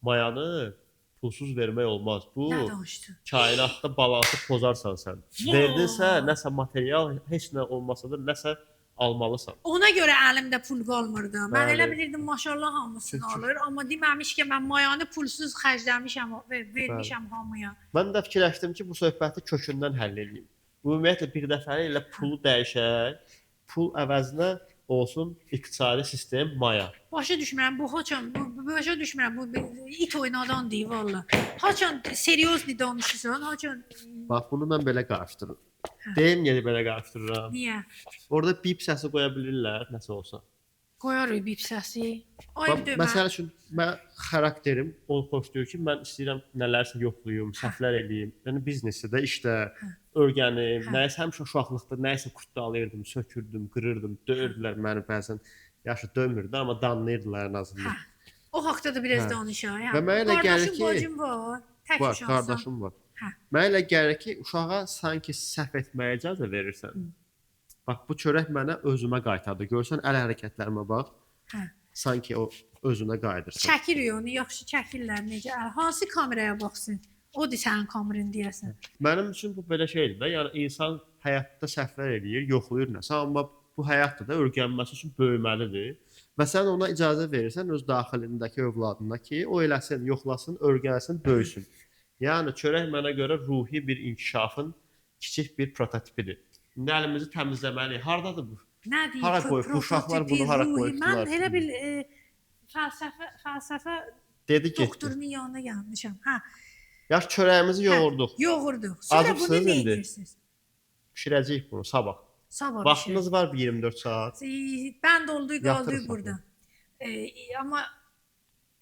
mayanı pulsuz vermək olmaz. Bu Nə danışdın? kainatda balansı pozarsan sən. Vay! Verdinsə, nəsə material, heç nə olmasa da nəsə almalısan. Ona görə əlimdə pul qalmırdı. Mən Bəli. elə bilirdim maşallah hamısını Çünki- alır, amma deməmiş ki, mən mayanı pulsuz xərcləmişəm, vermişəm hamıya. Mən də fikirləşdim ki, bu söhbəti kökündən həll edeyim. Bu ümumiyyətlə bir dəfəlik elə pulu dəyişək, pul əvəzinə olsun iqtisadi sistem maya. Başa düşmürəm bu haçan, bu başa düşmürəm bu it oynadan deyir valla. Haçan seriozlu danışırsan, haçan Bax bunu mən belə qarışdırıram. Deyim niyə belə qarışdırıram? niyə? Orada bip səsi qoya bilirlər, nəsə olsa. Qoyarıq bip səsi. Ay Bax, demə. məsəl üçün mən xarakterim onu xoşlayır ki, mən istəyirəm nələrsə yoxlayım, səhvlər eləyim. Yəni biznesdə, işdə öyrənim, nəyisə həmişə uşaqlıqda nəyisə qurtdalayırdım, sökürdüm, qırırdım, döyürdülər məni bəzən. Yaxşı döymürdü, amma danlayırdılar ən azından. Hə. O haqqda da biraz Hə. danışaq. Və mənə elə gəlir ki- bacım var. Tək Var, uşaqsan. qardaşım var. Hə. Mənə elə gəlir ki, uşağa sanki səhv etməyə icazə verirsən. Bax bu çörək mənə özümə qaytardı. Görsən əl hərəkətlərimə bax. Hə. Sanki o özünə qayıdırsan. Çəkirik onu, yaxşı çəkirlər necə? Hansı kameraya baxsın? Odur sənin kameran deyəsən. Mənim üçün bu belə şeydir də. Yəni insan həyatda səhvlər eləyir, yoxlayır nəsə, amma bu həyatda da öyrənməsi üçün böyüməlidir. Və sən ona icazə verirsən öz daxilindəki övladına ki, o eləsin, yoxlasın, öyrənsin, böyüsün. Yəni çörək mənə görə ruhi bir inkişafın kiçik bir prototipidir. İndi əlimizi təmizləməliyik. Hardadır bu? Nə deyir? Hara qoyub? Bu uşaqlar bunu hara qoyubdular? Mən elə bil fəlsəfə Dedi getdi. doktorunun yanına gəlmişəm. Hə, Yaş çörəyimizi yoğurduq. yoğurduq. Sonra bunu Acıqsınız nə indi? edirsiniz? Bişirəcəyik bunu sabah. Sabah Vaxtınız var bir 24 saat. Ben doldu qaldı Yatırırsan burada. Amma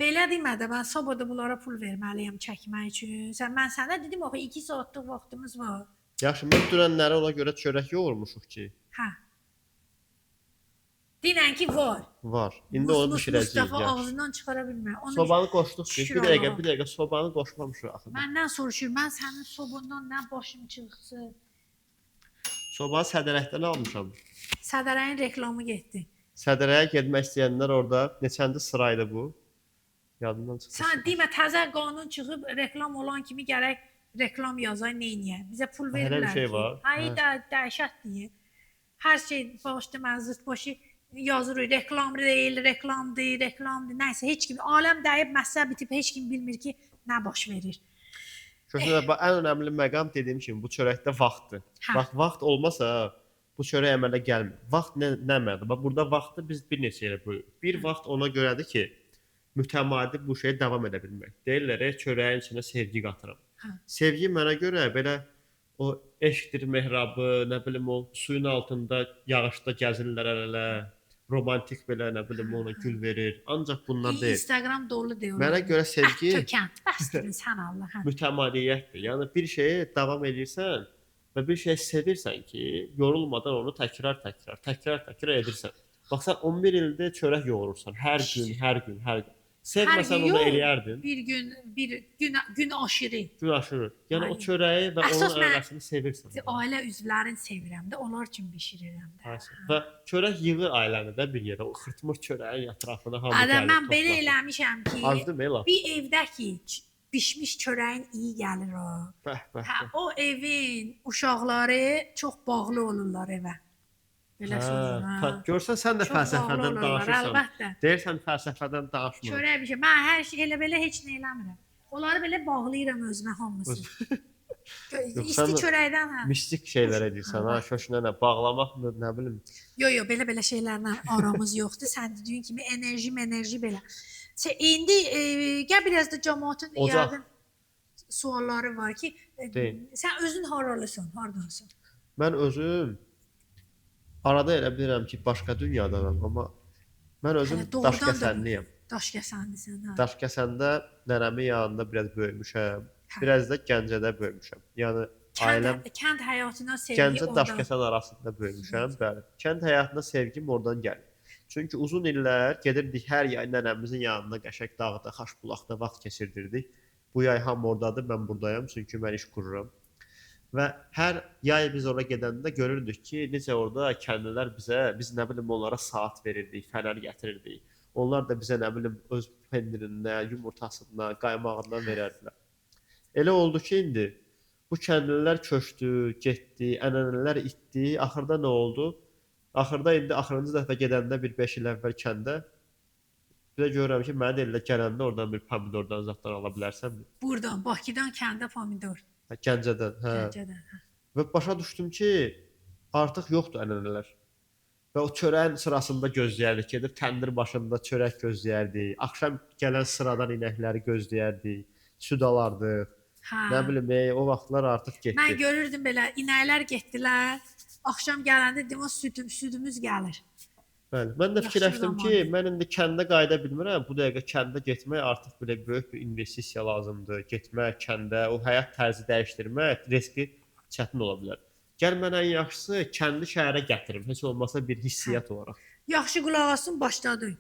belə demə də mən sabah da bunlara pul verməliyəm çəkmək üçün. Mən sənə dedim axı 2 saatlıq vaxtımız var. Yaxşı, mən dünənləri ona görə çörək yoğurmuşuq ki, Hə. Dinən ki var. var. İndi onu bişirəcəyik. Mustafa Yaxşı. ağzından çıxara bilmir. Onu Sobanı qoşduq biz. Şükür Bir dəqiqə, Allaha. bir dəqiqə sobanı qoşmamışıq axı. məndən soruşur. Mən sənin sobandan nə başım çıxsın. Sobanı sədərəkdən almışam. Sədərəyin reklamı getdi. Sədərəyə getmək istəyənlər orada neçənci sıraydı bu? Yadımdan çıxdı. Sən demə təzə qanun çıxıb reklam olan kimi gərək reklam yazay neyniyə? Bizə pul Elə bir verirlər. şey ki. var. Ay Hə. da dəhşətdir. Hər şey başda mən zırt başı yazırıq. Reklam deyil, reklamdır. Nəysə heç kim aləm dəyib məsələ bitib heç kim bilmir ki nə baş verir. Köşədə bax ən önəmli məqam dediyim kimi bu çörəkdə vaxtdır. Hə. Bax vaxt olmasa bu çörək əmələ gəlmir. Vaxt nə mənadır? Bax burada vaxtı biz bir neçə yerə bölürük. Bir vaxt ona görədir ki, mütəmadi bu şeyə davam edə bilmək. Deyirlər, çörəyin içinə sevgi qatıram. Hə. Sevgi mənə görə belə o eşqdir mehrabı, nə bilim o suyun altında, yağışda gəzirlər elə, romantik belə nə bilim ona gül verir. Ancaq bunlar deyil. Instagram dolu deyir. Mənə görə sevgi Tökən. Bəsdirin sən Allah. Hə. mütəmadiyyətdir. Yəni bir şeyi davam edirsən və bir şey sevirsən ki, yorulmadan onu təkrar edirsən. Baxsan 11 ildir çörək yoğurursan, hər gün. Sevməsən onu eləyərdin. Bir gün aşırı. Gün aşırır. Yəni Ay. o çörəyi və Əsas onun mən- ailəsini sevirsən. Ailə üzvlərini sevirəm də, onlar üçün bişirirəm də. Və çörək yığır ailəni də bir yerə. O xırtmır çörəyin ətrafına hamı Adam gəlir. mən belə toplaşır. eləmişəm ki, Azdır mı? bir evdə ki bişmiş çörəyin iyi gəlir o. Bəh. Hə, o evin uşaqları çox bağlı olurlar evə. Belə soruşuram. Görsən sən də Çox bağlı fəlsəfədən olurlar, danışırsan. əlbəttə. Deyirsən fəlsəfədən danışmır. Çörək bir şey. Mən hər şey elə belə heç nə eləmirəm. Onları belə bağlayıram özümə hamısını. Yox, İsti sən- çörəkdən hə. Mistik şeylər edirsən ha, köşünə nə bağlamaq mı, nə bilim. Yo, belə şeylərlə aramız yoxdur. Sən dediyin kimi enerji belə. İndi gəl biraz da cəmaətin Ocaq. yəqin sualları var ki, Deyin. sən özün haralısan, hardansan? Mən özüm arada elə bilirəm ki, başqa dünyadanam, amma mən özüm Hələ doğrudan da- Daşkəsənliyəm. Daşkəsənlisən ha. Daşkəsəndə nənəmin yanında biraz böyümüşəm. Hə. Biraz da Gəncədə böyümüşəm. Yəni ailəm Kənd həyatına sevgi Gəncə orada. Daşkəsən arasında böyümüşəm. Bəli. Kənd həyatına sevgim oradan gəlir. Çünki uzun illər gedirdik hər yay nənəmizin yanında qəşəng dağda, Xaşbulaqda vaxt keçirdirdik. Bu yay hamı ordadır, mən burdayam çünki mən iş qururam. Və hər yay biz ora gedəndə görürdük ki, necə orada kəndlilər biz nə bilim onlara saat verirdik, fənər gətirirdik. Onlar da bizə nə bilim öz pendirindən, yumurtasından, qaymağından verərdilər. Elə oldu ki, indi bu kəndlilər köçdü, getdi, ənənələr itdi. Axırda nə oldu? Axırda indi axırıncı dəfə gedəndə bir 5 il əvvəl kəndə bir də görürəm ki, mənə deyirlər gələndə oradan bir pomidordan zaddan ala bilərsən. Buradan, Bakıdan kəndə pomidor. Gəncədən, hə. Gəncədən. Hə. Və başa düşdüm ki, artıq yoxdur ənənələr. Və o çörəyin sırasında gözləyərdik, gedib təndir başında çörək gözləyərdik. Axşam gələn sıradan inəkləri gözləyərdik, süd alardıq. Hə. Nə bilim, o vaxtlar artıq getdi. Mən görürdüm belə inəklər getdilər. Axşam gələndə dedim o südümüz gəlir. Bəli. Mən də Yaxşı fikirləşdim ki, zamandır. mən indi kəndə qayıda bilmirəm. Bu dəqiqə kəndə getmək artıq belə böyük bir investisiya lazımdır. Getmək kəndə, o həyat tərzi dəyişdirmək riski çətin ola bilər. Gəl mən ən yaxşısı kəndi şəhərə gətirim. Heç olmasa bir hissiyat olaraq. Yaxşı qulaq asın, başladı.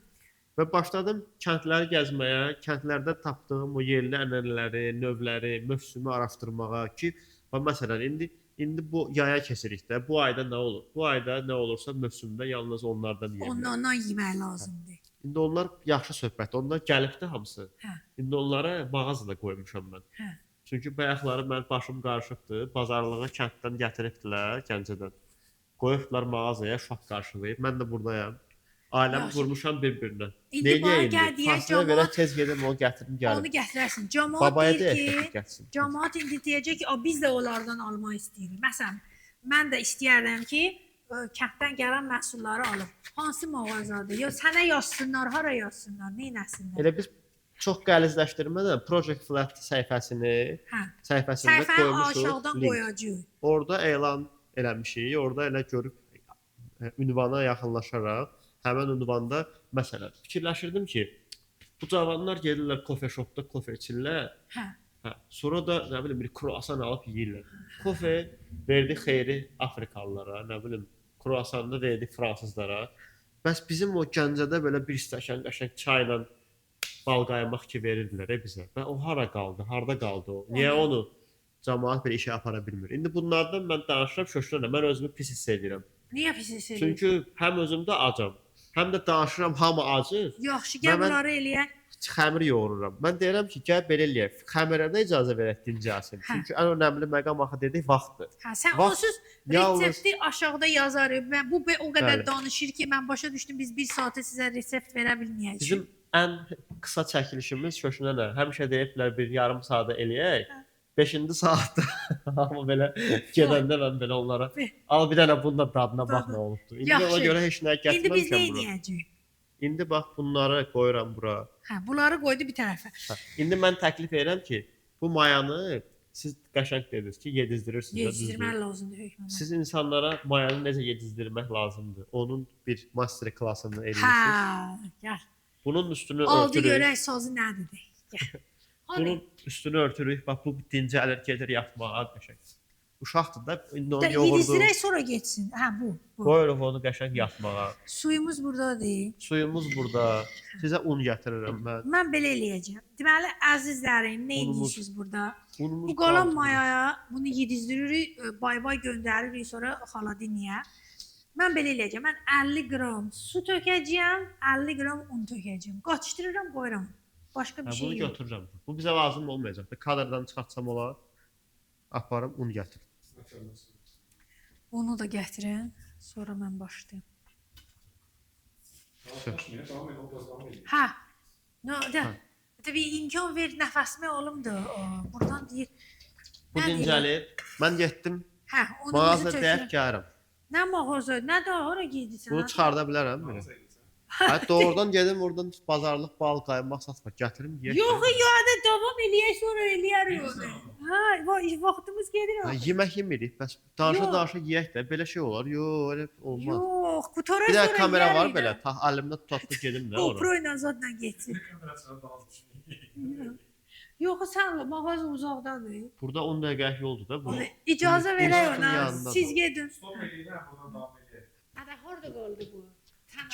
Və başladım kəndləri gəzməyə, kəndlərdə tapdığım o yerli ənənələri, növləri, mövsümü araşdırmağa ki, və məsələn indi bu yaya keçirik də. Bu ayda nə olur? Bu ayda nə olursa mövsümdə yalnız onlardan yeyilir. Ondan yemək lazımdır. İndi onlar yaxşı söhbətdir. Onlar gəlibdi hamısı. Hə. İndi onları mağazada qoymuşam mən. Hə. Çünki bayaqları mən başım qarışıqdı. Bazarlığa kənddən gətiribdilər Gəncədən. Qoyubdular mağazaya, şok qarşılayıb. Mən də burdayam. Ailəmi Yaxşı. qurmuşam bir-birinə. İndi bana gəl deyək, Fasilə verə camaat tez gedim onu gətirim onu gəlim. gətirərsən. Camaat Babaya deyir deyək ki, gətirsin. camaat indi deyəcək ki, biz də onlardan almaq istəyirik. Məsələn, mən də istəyərdim ki, kənddən gələn məhsulları alım. Hansı mağazadır? Ya sənə yazsınlar, hara yazsınlar, nə etsinlər? Elə biz çox qəlizləşdirmədən Project Flat səhifəsini Hə. səhifəsində Səhifəni qoymuşuq. aşağıdan link. qoyacağıq. Orada elan eləmişik. Orada elə görüb ünvana yaxınlaşaraq həmin ünvanda məsələn fikirləşirdim ki, bu cavanlar gedirlər kofe shopda kofe içirlər. Hə. Hə, sonra da nə bilim bir kruasan alıb yeyirlər. Kofe verdi xeyri Afrikalılara, nə bilim kruasanını verdi fransızlara. Bəs bizim o Gəncədə belə bir stəkan qəşəng çayla bal qaymaq ki verirdilər bizə. Və o hara qaldı? Harda qaldı o? Niyə onu cəmaət bir işə apara bilmir? İndi bunlardan mən danışıram, şöşlənirəm. Mən özümü pis hiss edirəm. Niyə pis edirsən? Çünki həm özümdə acam, həm də danışıram hamı acır. Yaxşı, gəl Mən- bunları eləyək. Xəmir yoğururam. Mən deyirəm ki, gəl belə eləyək. Xəmirə də icazə verək dincəlsin. Hə. Çünki ən önəmli məqam axı dedik vaxtdır. Hə, sən Vaxt onsuz yalnız- resepti aşağıda yazarıq. Mən bu o qədər Bəli. danışır ki, mən başa düşdüm biz 1 saata sizə resept verə bilməyəcəyik. Bizim ən qısa çəkilişimiz şöşünə nə? Həmişə deyiblər bir yarım saata eləyək. 5-ci saatda amma belə gedəndə mən belə onlara al bir dənə bunun da dadına bax nə olubdu. İndi Yaxşı. ona görə heç nə İndi biz nə gətirməmişəm bura. edəcəyik? İndi bax bunları qoyuram bura. Hə, bunları qoydu bir tərəfə. Hə. İndi mən təklif edirəm ki, bu mayanı siz qəşəng dediniz ki, yedizdirirsiniz. Yetişdirmək lazımdır hökmən. Siz insanlara mayanı necə yedizdirmək lazımdır. Onun bir master klassını Hə, edirsiniz. gəl. Bunun üstünü Aldı örtürük. görək sazı nədir? Gəl. Bunun üstünü örtürük. Bax bu dincəlir, gedir yatmağa qəşəng. Uşaqdır da indi onu Da yoğurdu. yedizdirək sonra getsin. Hə, bu. Qoyuruq onu qəşəng yatmağa. Suyumuz burdadır. Suyumuz burada. Sizə un gətirirəm mən. Mən belə eləyəcəm. Deməli, əzizlərim, nə Unumuz- edirsiniz burada? Unumuz Bu qalan qaldı. mayaya bunu yedizdiririk, bay-bay göndəririk sonra xaladiniyə. Mən belə eləyəcəm. Mən 50 qram su tökəcəyəm, 50 qram un tökəcəyəm. Qaçdırıram, qoyuram. Başqa bir Hə, şey bunu yox. götürürəm. Bu bizə lazım olmayacaq. Kadrdan çıxartsam olar. Aparım un gətir. Onu da gətirin. Sonra mən başlayım. Hə. No, da. Təbii imkan ver, nəfəsimə alım da. Buradan deyir. Bu Nə deyir? dincəlir. Mən getdim. Hə, onu Mağaza tökürəm. deyək gəlirəm. Nə mağaza, nə də hara gedirsən? Bunu çıxarda bilərəm. Hətta oradan gedim, oradan bazarlıq bal qaymaq satmaq. Gətirim yeyək. Yox, ya da davam eləyək sonra eləyərik onu. Ha, vaxtımız gedir Ha, axı. yemək yemirik. Bəs danışa yeyək də belə şey olar. Yox, elə olmaz. Yox, qutara Bir sonra də kamera var yeyərik belə. də. Əlimdə tutub gedim də ora. GoPro ilə zadla getsin. Yox, sən mağaza uzaqdadır. Burada 10 dəqiqəlik yoldur da bu. İcazə verək Universitetin ona. yanındadır. Siz gedin. Stop edelim, ondan devam edelim. Ada harda qaldı bu?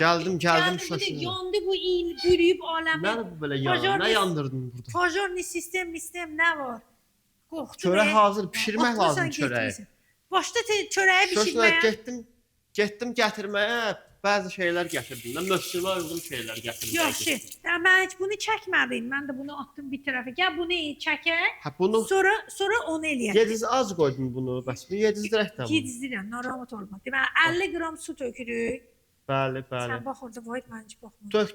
Gəldim Gəldi, şaşırdım. yandı bu il, bürüyüb aləmi. Nədir bu belə Pajor yan? Nə biz- yandırdın burada? Pajorni sistem nə var? Qorxdu. Çörək be. hazır, bişirmək Atlasan lazım çörəyi. getmirsən. Başda çörəyi Şoşuna bişirməyə. getdim gətirməyə bəzi şeylər gətirdim. Mən mövsümə uyğun şeylər gətirdim. Yaxşı. Mən heç bunu çəkmədim. Mən də bunu atdım bir tərəfə. Gəl bunu çəkək. Hə bunu Sonra onu eləyək. yediz az qoydun bunu. Bəs bu yedizdirək də. Yedizdirəm, narahat olma. Deməli 50 qram su tökürük. Bəli, bəli. Sən bax orada void mən heç baxmıram.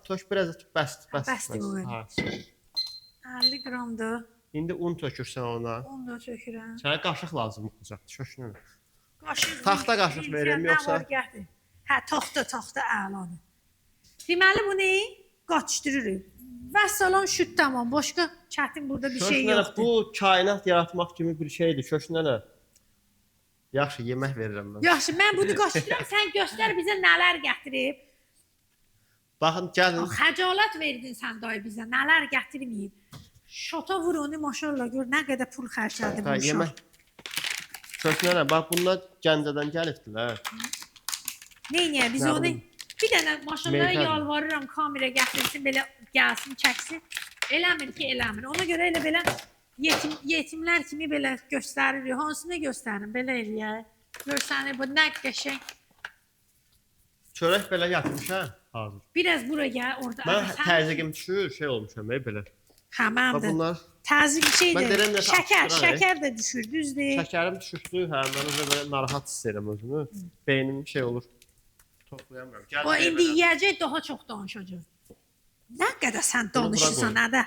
Tök biraz da bəsdir. Bəsdir bu elə. Ha. 50 qramdır. İndi un tökürsən ona. Onu da tökürəm. Sənə qaşıq lazım olacaq. Şoşuna. Qaşıq. Taxta qaşıq verim, Nə yoxsa- var, gətir. Hə, taxta əladır. Deməli bunu qaçdırırıq. Və salam şut tamam. Başqa çətin burada bir şey Şoşuna yoxdur. bu kainat yaratmaq kimi bir şeydir. Şoşuna. Yaxşı, yemək verirəm mən. Yaxşı, mən bunu qaçdırıram. Sən göstər bizə nələr gətirib. Baxın, gəlin. Xəcalət verdin sən dayı bizə. Nələr gətirməyib. Şota vur onu maşallah gör nə qədər pul xərclədi bu Hə, uşaq. yemək. Şoşuna, bax bunlar Gəncədən gəlibdilər. Neynəyə biz Nə onu bilim. bir dənə maşallah Meytər. yalvarıram kamera gətirsin belə gəlsin çəksin. Eləmir ki, eləmir. Ona görə elə belə yetimlər kimi belə göstərir. Hansını göstərin belə eləyək. Görsənir bu nə qəşəng. Çörək belə yatmışam hazır. Biraz bura gəl orada. Mən Sən- təzyiqim düşür, şey olmuşam belə. Hə, mənim Bax də. bunlar Təzyiq Mən şeydir. deyirəm nəsə Şəkər, atışdırar, şəkər də düşür, düzdür. şəkərim düşürdü, hə, mən özü belə narahat hiss edirəm özümü. Beynim şey olur. Toplayamıram. Gəl. O indi yeyəcək daha çox danışacaq. Nə qədər sən Bunu bura danışırsan qoy. ədə.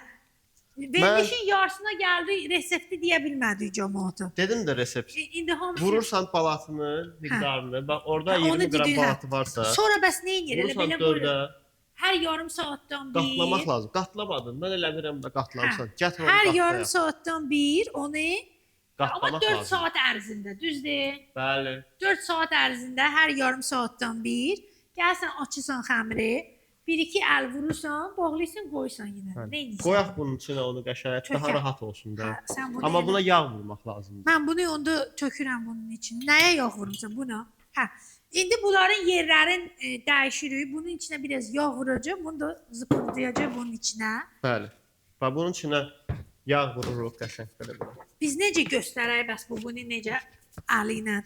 Verilişin yarısına gəldi, resepti deyə bilmədik cəmaata. Dedim də resept. İndi hamısı Vurursan balatını, miqdarını. Bax orada Ha, onu 20 qram dedin, hə. balatı varsa, Sonra bəs nə edir? Elə vurursan belə 4-ə, buyurur. Hər yarım saatdan bir. qatlamaq lazım. Qatlamadın. Mən eləmirəm də qatlamısan. Gətir onu Hər qatla. yarım saatdan bir onu amma Qatlamaq 4 lazım. saat ərzində, düzdür? Bəli. 4 saat ərzində hər yarım saatdan bir gəlsən açırsan xəmiri, 1-2 əl vurursan, bağlayırsan, qoysan yenə. Nə Bəli. edirsən? Qoyaq bunun içinə onu qəşəng, daha Tökək. rahat olsun da. Hə, sən bunu Amma elə- buna yağ vurmaq lazımdır. Mən bunu onda tökürəm bunun içinə. Nəyə yağ vurmusan buna? Hə. İndi bunların yerlərin dəyişirik. Bunun içinə biraz yağ vuracağam. Bunu da zıpırdayacağam bunun içinə. Bəli. Bax bunun içinə yağ vururuq qəşəng belə. Biz necə göstərək bəs bunu necə əli ilə?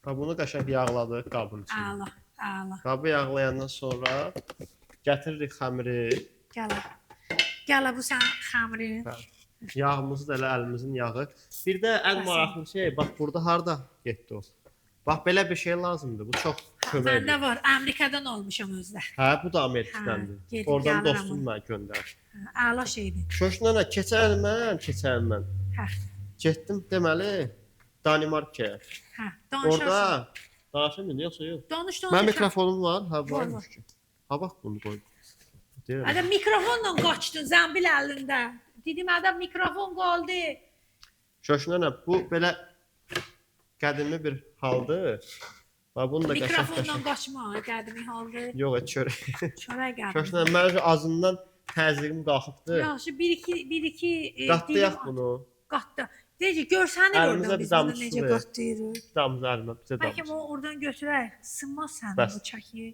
Bax bunu qəşəng yağladıq qabın içinə. Əla, əla. Qabı yağlayandan sonra gətiririk xəmiri. Gələ. Gələ bu sən xəmirin. Yağımızı da elə əlimizin yağı. Bir də ən Bəs. maraqlı şey, bax burada harda getdi o? Bax belə bir şey lazımdır. Bu çox kömək Məndə edir. var. Amerikadan olmuşam özdə. Hə, bu da Amerikadandır. Hə, gedib Oradan gəlirəm dostum onu. mənə göndərir. Hə, əla şeydir. Şoşuna nə keçən mən. Hə. Getdim deməli Danimarkaya. Hə. Danışarsan. Orada danışım yoxsa yox? Danış. Mənim mikrofonum var, hə Var, varmış ki. Ha bax bunu qoy. Deyirəm. Adam mikrofonla qaçdın zəmbil əlində. Dedim adam mikrofon qaldı. Şoşuna nə? Bu belə qədimi bir haldır. Bax bunu da Mikrofonla qəşəng. qaçma, qədimi haldır. Yox, çörək. Çörək gəldi. Şoşuna mənim ağzından təzyiqim qalxıbdı. Yaxşı, bir iki Qatlayaq bunu. Qatda. Necə görsənir Əlimizə orada bir biz bunu damcısı necə ver. qatlayırıq. Damcı əlimə bizə Bəlkə damcı. o oradan götürək. Sınmaz sənin Bəs. bu çəki.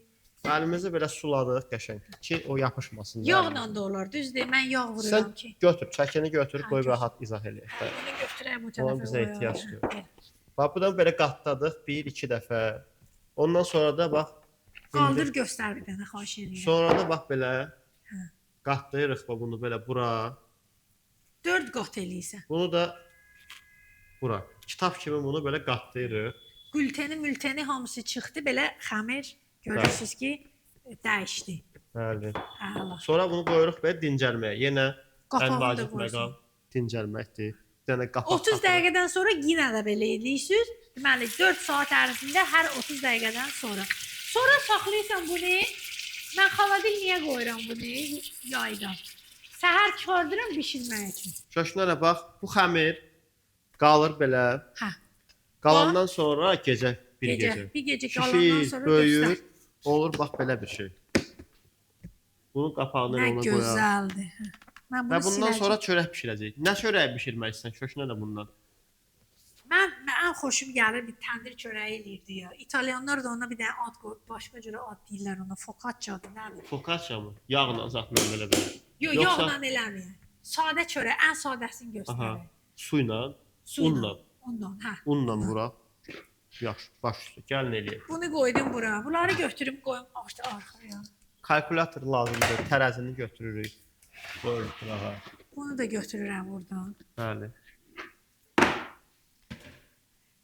Əlimizi belə suladıq qəşəng ki, o yapışmasın. Yağla da olar, düzdür? Mən yağ Sən vururam ki. götür, çəkini götür, Ha, qoy götür. rahat izah eləyək. də. Bunu götürək bu Ona tərəfə. bizə ehtiyac yox. Gəl. Bax buradan belə qatladıq 1-2 dəfə. Ondan sonra da bax Qaldır göstər bir dənə xahiş edirəm. sonra da bax belə Hə. qatlayırıq bax bunu belə bura. 4 qat eləyirsən. Bunu da bura. Kitab kimi bunu belə qatlayırıq. Mülteni hamısı çıxdı. Belə xəmir görürsüz ki dəyişdi. Bəli. Əla. Sonra bunu qoyuruq belə dincəlməyə. Yenə ən Qapağını da vacib qoyursun. məqam dincəlməkdir. Bir dənə qapaq. 30 dəqiqədən sonra yenə də belə eləyirsiniz. Deməli 4 saat ərzində hər 30 dəqiqədən sonra. Sonra saxlayırsan bunu. Mən xaladelniyə qoyuram bunu yayda. Səhər körürəm bişirmək üçün. Köşnənə bax, bu xəmir qalır belə. Hə. Qalandan sonra gecə, bir Gecə, gecə. bir gecə qalandan sonra böyüyür, göstər. olur bax belə bir şey. Bunun qapağını Nə ona qoyaq. gözəldir. Hə. Mən Və bunu bundan siləcəm. sonra çörək bişirəcəyik. Nə çörəyi bişirmək istəyirsən köşnənə bundan? Mən ən xoşum gəlir bir təndir çörəyi eləyirdi ya. İtalyanlar da ona bir dənə ad qoyub, başqa cürə ad deyirlər ona. Focaccia'dır, nədir? Focaccia mı? Yağla azatmıyor belə belə. Yox, Yoxsa- yoxla eləmir. Sadə çörək, ən sadəsini Aha. göstərir. Su ilə, unla. Ondan, hə. Unla vuraq. Yaxşı, baş üstə. Gəlin eləyək. Bunu qoydum bura. Bunları götürüb qoyum arxaya. Kalkulator lazımdır. Tərəzini götürürük. Qoyuruq bura. Bunu da götürürəm buradan. Bəli.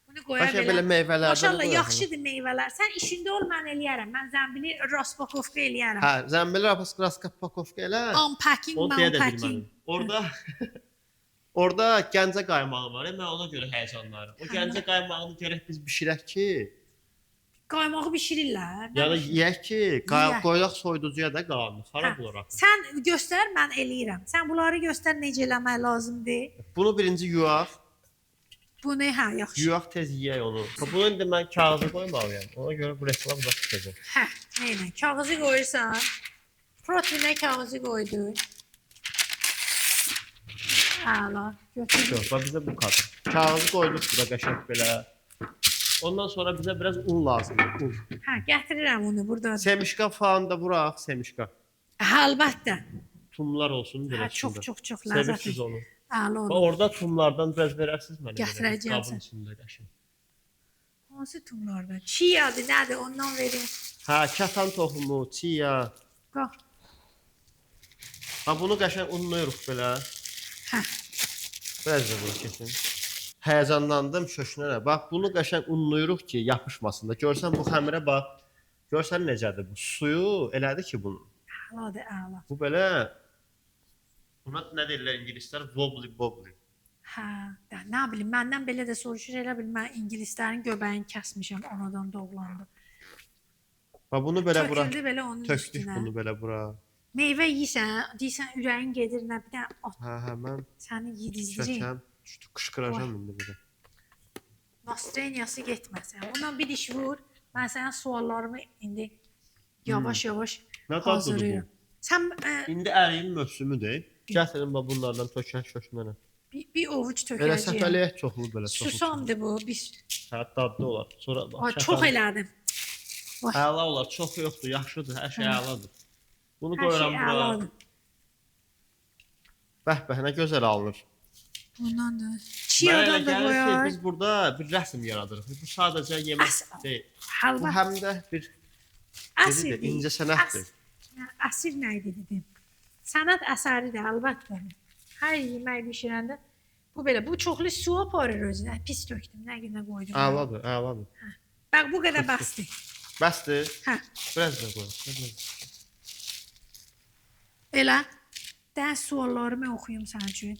Bunu qoya Bəlkə belə meyvələrdən Maşallah qoyaq. yaxşıdır meyvələr. Sən işində ol, mən eləyərəm. Mən zəmbili raspakovka eləyərəm. Hə, zəmbili raskapakovka elə. Unpacking, Onu deyə də unpacking. bilmədim. Orada Gəncə qaymağı var. Mən ona görə həyəcanlanıram. O Gəncə qaymağını gərək biz bişirək ki, Qaymağı bişirirlər. yəni yeyək ki, Yeyək. qoyaq soyuducuya da qalmır. Xarab Hə. olar axı. Sən göstər, mən eləyirəm. Sən bunları göstər necə eləmək lazımdır. Bunu birinci yuyaq. Bunu hə, yaxşı. Yuyaq tez yeyək onu. Bunu indi mən kağıza qoymalıyam. Ona görə bu reklam da çıxacaq. Hə, nəylə? Kağızı qoyursan. Proteinə kağızı qoydun. Əla, götür. Yox, bax bizə bu kadr. Kağızı qoyduq bura qəşəng belə. Ondan sonra bizə biraz un lazımdır. Un. Hə, gətirirəm onu burada. Semişka falan da vuraq, semişka. Hə, əlbəttə. Tumlar olsun Hə, belə çox içində. çox çox ləzzətli. Sevirsiniz onu. Əla Və olur. orada tumlardan biraz verərsiniz mənə. Gətirəcəyəm Qabın sən. içində qəşəng. Hansı tumlardan? Çiyadır, nədir? Ondan verin. Hə, kətan toxumu, chia. Bax. Ha bunu qəşəng unlayırıq belə. Hə. Biraz da bunu kesin. Həyəcanlandım köşnənə. Bax bunu qəşəng unlayırıq ki, yapışmasın da. Görsən bu xəmirə bax. Görsən necədir bu? Suyu elədi ki bunu. Əladır, əla. Bu belə buna nə deyirlər ingilislər? Wobbly wobbly. Hə, də, nə bilim, məndən belə də soruşur, elə bil mən ingilislərin göbəyini kəsmişəm, anadan doğulandı. Bax bunu belə bura Töküldü belə onun tökdük üstünə. bunu belə bura. Meyvə yeyirsən, deyirsən ürəyin gedir, nə bir dənə at Hə, mən səni yedizdirir. çəkəm, qışqıracağam indi belə. Nostreniyası getməsin. Bundan bir diş vur. Mən sənə suallarımı indi yavaş-yavaş Nə dadlıdır hazırlayıram. bu? Sən İndi əriyin mövsümüdür. Gətirin bax bunlardan tökək köşnənə. bir ovuc Elə tökəcəyəm. səfəliyək çoxlu belə çoxlu. Susamdır bu. Bir... Hə, dadlı olar. Sonra bax. Ay, çox elədim. Əla olar, çox yoxdur, yaxşıdır, hər şey Hə. əladır. Bunu Hər şey qoyuram bura. əladır. Bəh, nə gözəl alınır. Bundan da. Mənə elə Çiyadan da gəlir ki, qoyar. biz burada bir rəsm yaradırıq. Bu sadəcə yemək Əs- deyil. Bu Halva. həm də bir Əsr Necədir? İncəsənətdir. Əsr nə idi dedim. Sənət əsəridir əlbəttə. Hər yemək bişirəndə bu belə bu çoxlu su aparır özünə. Pis tökdüm, nə günə qoydum. əladır, əladır. Bax bu qədər bəsdir. Bəsdir. Hə. Biraz da qoy. Elə də suallarımı oxuyum sənin üçün.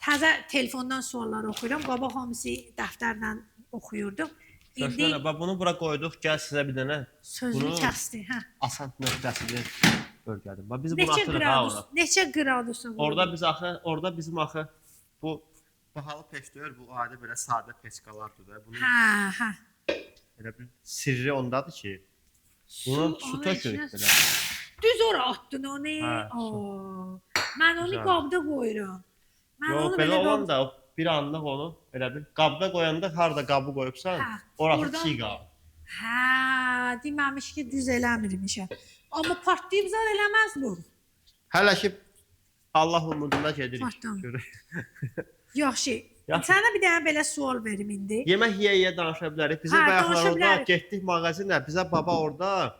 Təzə telefondan suallar oxuyuram. Qabaq hamısı dəftərlə oxuyurdum. İndi Şöşənə, bax bunu bura qoyduq. Gəl sizə bir dənə sözünü bunu- kəsdi. Hə. asan nöqtəsini bölgədim. Bax biz bunu Neçə atırıq ha qradus? ora. Neçə qradusa qoydun? Orada bizim axı bu bahalı peç deyil, bu adi belə sadə peçkalardır da. Bunun Hə, hə. elə bir sirri ondadır ki, bunu su onun tökürük içinə belə. Düz ora atdın onu. Hə, su. Oo. Mən onu Güzel. qabda qoyuram. Mən Yox, onu belə belə olan da bir anlıq onu elə bir qabda qoyanda harda qabı qoyubsan, Hə, orası oradan- çiğ qab. Hə, deməmiş ki, düz eləmirmişəm. Amma partlayıb zad eləməz bu. Hələ ki Allah umuduna gedirik. Partlam. Görək. Yaxşı. Yaxşı. Sənə bir dənə belə sual verim indi. Yemək yeyə danışa bilərik. Bizim Hə, bayaqlar danışa orada bilərik. getdik mağazinə, bizə baba orada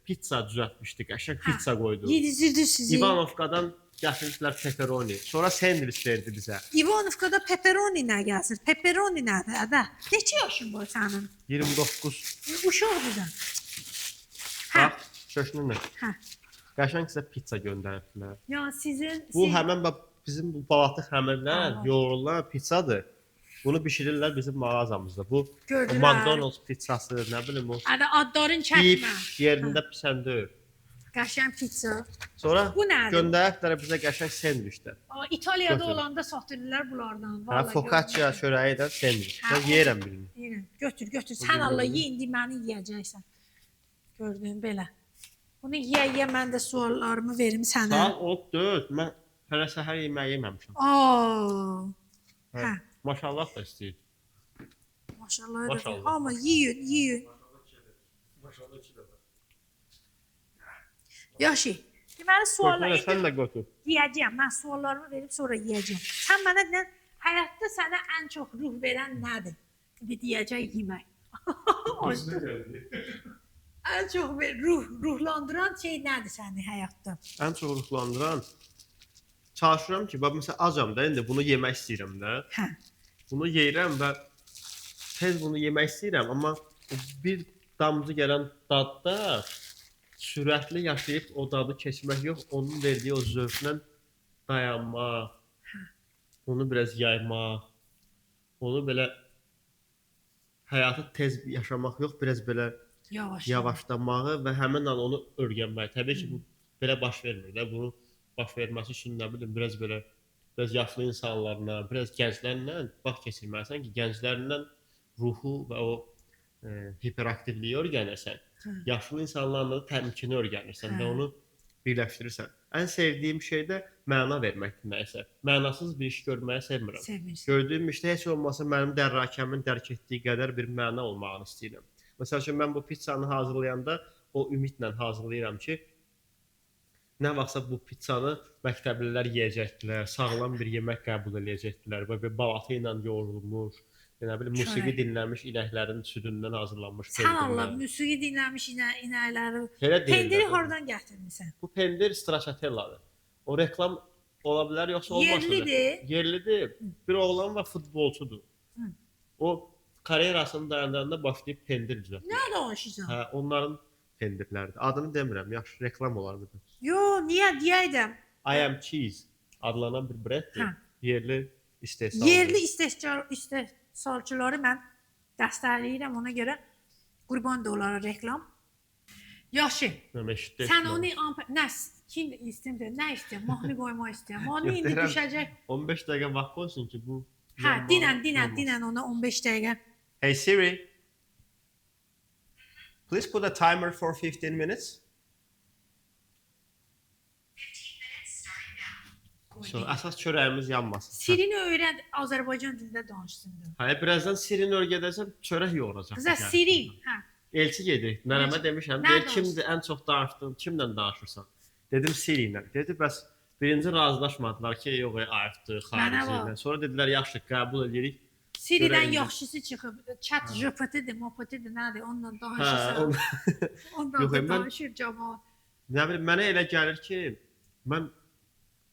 pizza düzəltmişdi, qəşəng pizza qoydu. Yedizdirdi sizi. İvanovkadan gətirmişlər pepperoni. Sonra sendviç verdi bizə. İvanovkada pepperoni nə gəlsin? Pepperoni nədir? Ədə? Neçə yaşın var sənin? 29. Uşaqdır. Hə, Bax, şöşnünə. hə. Qəşəng sizə pizza göndəriblər. Ya sizin Bu həmin bax bizim bu balatıq xəmirlə Aa. yoğurulan pizzadır. Bunu bişirirlər bizim mağazamızda. Bu Gördülər. McDonald's pizzası, nə bilim o. Ədə adların Bip çəkmə. yerində pisəndir. Qəşəng pizza. Sonra Bu nədir? göndəriblər bizə qəşəng sendviçlər. İtaliyada Götür. olanda satırdılar bunlardan. Hə, Vallahi focaccia görmüşəm. çörəyi də sendviç. Hə, Mən o- yeyirəm birini. Yeyirəm. Götür. Sən Allah ye, indi məni yeyəcəksən. Gördün belə. Bunu yeyə mən də suallarımı verim sənə. Saat 4. Mən hələ səhər yeməyi yeməmişəm. Aa. Hə. Hə. Maşallah da istəyir. Maşallah. Maşallah. Amma yeyin. Maşallah iki dəfə. Yaxşı. Deməli suallar Götür, sən də götür. yeyəcəm. Mən suallarımı verib sonra yeyəcəm. Sən mənə nə həyatda sənə ən çox ruh verən nədir? Bir deyəcək yemək. Özünə gəldi. Ən çox ruhlandıran şey nədir səni həyatda? Ən çox ruhlandıran çalışıram ki, bax məsələn acam da indi bunu yemək istəyirəm də. Hə. Bunu yeyirəm və tez bunu yemək istəyirəm, amma o bir damcı gələn dadda sürətli yaşayıb o dadı keçmək yox, onun verdiyi o zövqlə dayanmaq, onu biraz yaymaq, onu belə həyatı tez yaşamaq yox, biraz belə Yavaş. yavaşlamağı və həmin an onu öyrənmək. Təbii ki, bu belə baş vermir də. Bunu baş verməsi üçün nə bilim, biraz yaşlı insanlarla, biraz gənclərlə vaxt keçirməlisən ki, gənclərlə ruhu və o hiperaktivliyi öyrənəsən. Yaşlı insanlarla da təmkini öyrənirsən və onu birləşdirirsən. Ən sevdiyim şey də məna verməkdir nəyisə. Mənasız bir iş görməyi sevmirəm. Sevirsən. Gördüyüm işdə heç olmasa mənim dərrakəmin dərk etdiyi qədər bir məna olmağını istəyirəm. Məsəl üçün mən bu pizzanı hazırlayanda o ümidlə hazırlayıram ki, nə vaxtsa bu pizzanı məktəblilər yeyəcəkdilər, sağlam bir yemək qəbul edəcəkdilər və bir balatı ilə yoğrulmuş, nə bilim musiqi dinlənmiş inəklərin südündən hazırlanmış Sən Allah musiqi dinləmiş inəkləri. Elə Pendiri deyirlər. hardan gətirmisən? Bu pendir stracciatelladır. O reklam ola bilər yoxsa olmaz. Yerlidir. Yerlidir. Bir oğlan və futbolçudur. Hı. O karyerasını dayandıranda başlayıb pendir düzəltməyə. Nə danışırsan? Hə, onların pendirləridir. Adını demirəm, yaxşı reklam olar bu. Yo, niyə deyəydim? I am cheese adlanan bir brenddir. Hə. Yerli istehsal. Yerli istehsalçıları mən dəstəkləyirəm ona görə qurban da onlara reklam. Yaxşı. Sən onu kim istəyir, nə istəyir? Mahnı qoymaq istəyir. Mahnı indi Deyirəm, düşəcək. 15 dəqiqə vaxt qoysun ki, bu Hə, dinən ona 15 dəqiqə. Hey Siri. Please put a timer for 15 minutes. So, əsas çörəyimiz yanmasın. Sirini öyrən, Azərbaycan dilində danışsın. Hayır, birazdan Sirin örgədəsən çörək yoğuracaq. Qıza Siri, hə. Elçi gedir. Nənəmə demişəm, Nə deyir danışır? kimdir ən çox danışdığın, kimlə danışırsan? Dedim Siri ilə. Dedi bəs birinci razılaşmadılar ki, yox, ayıqdır, xarici ilə. Sonra dedilər, yaxşı, qəbul edirik. Siridən Görəyim. yaxşısı çıxıb, chat GPT-dir, MOPT-dir, nədir? Onunla Hə, danışırsan. Ondan Yox, da mən- danışır cəmaət. nə bilim, mənə elə gəlir ki, mən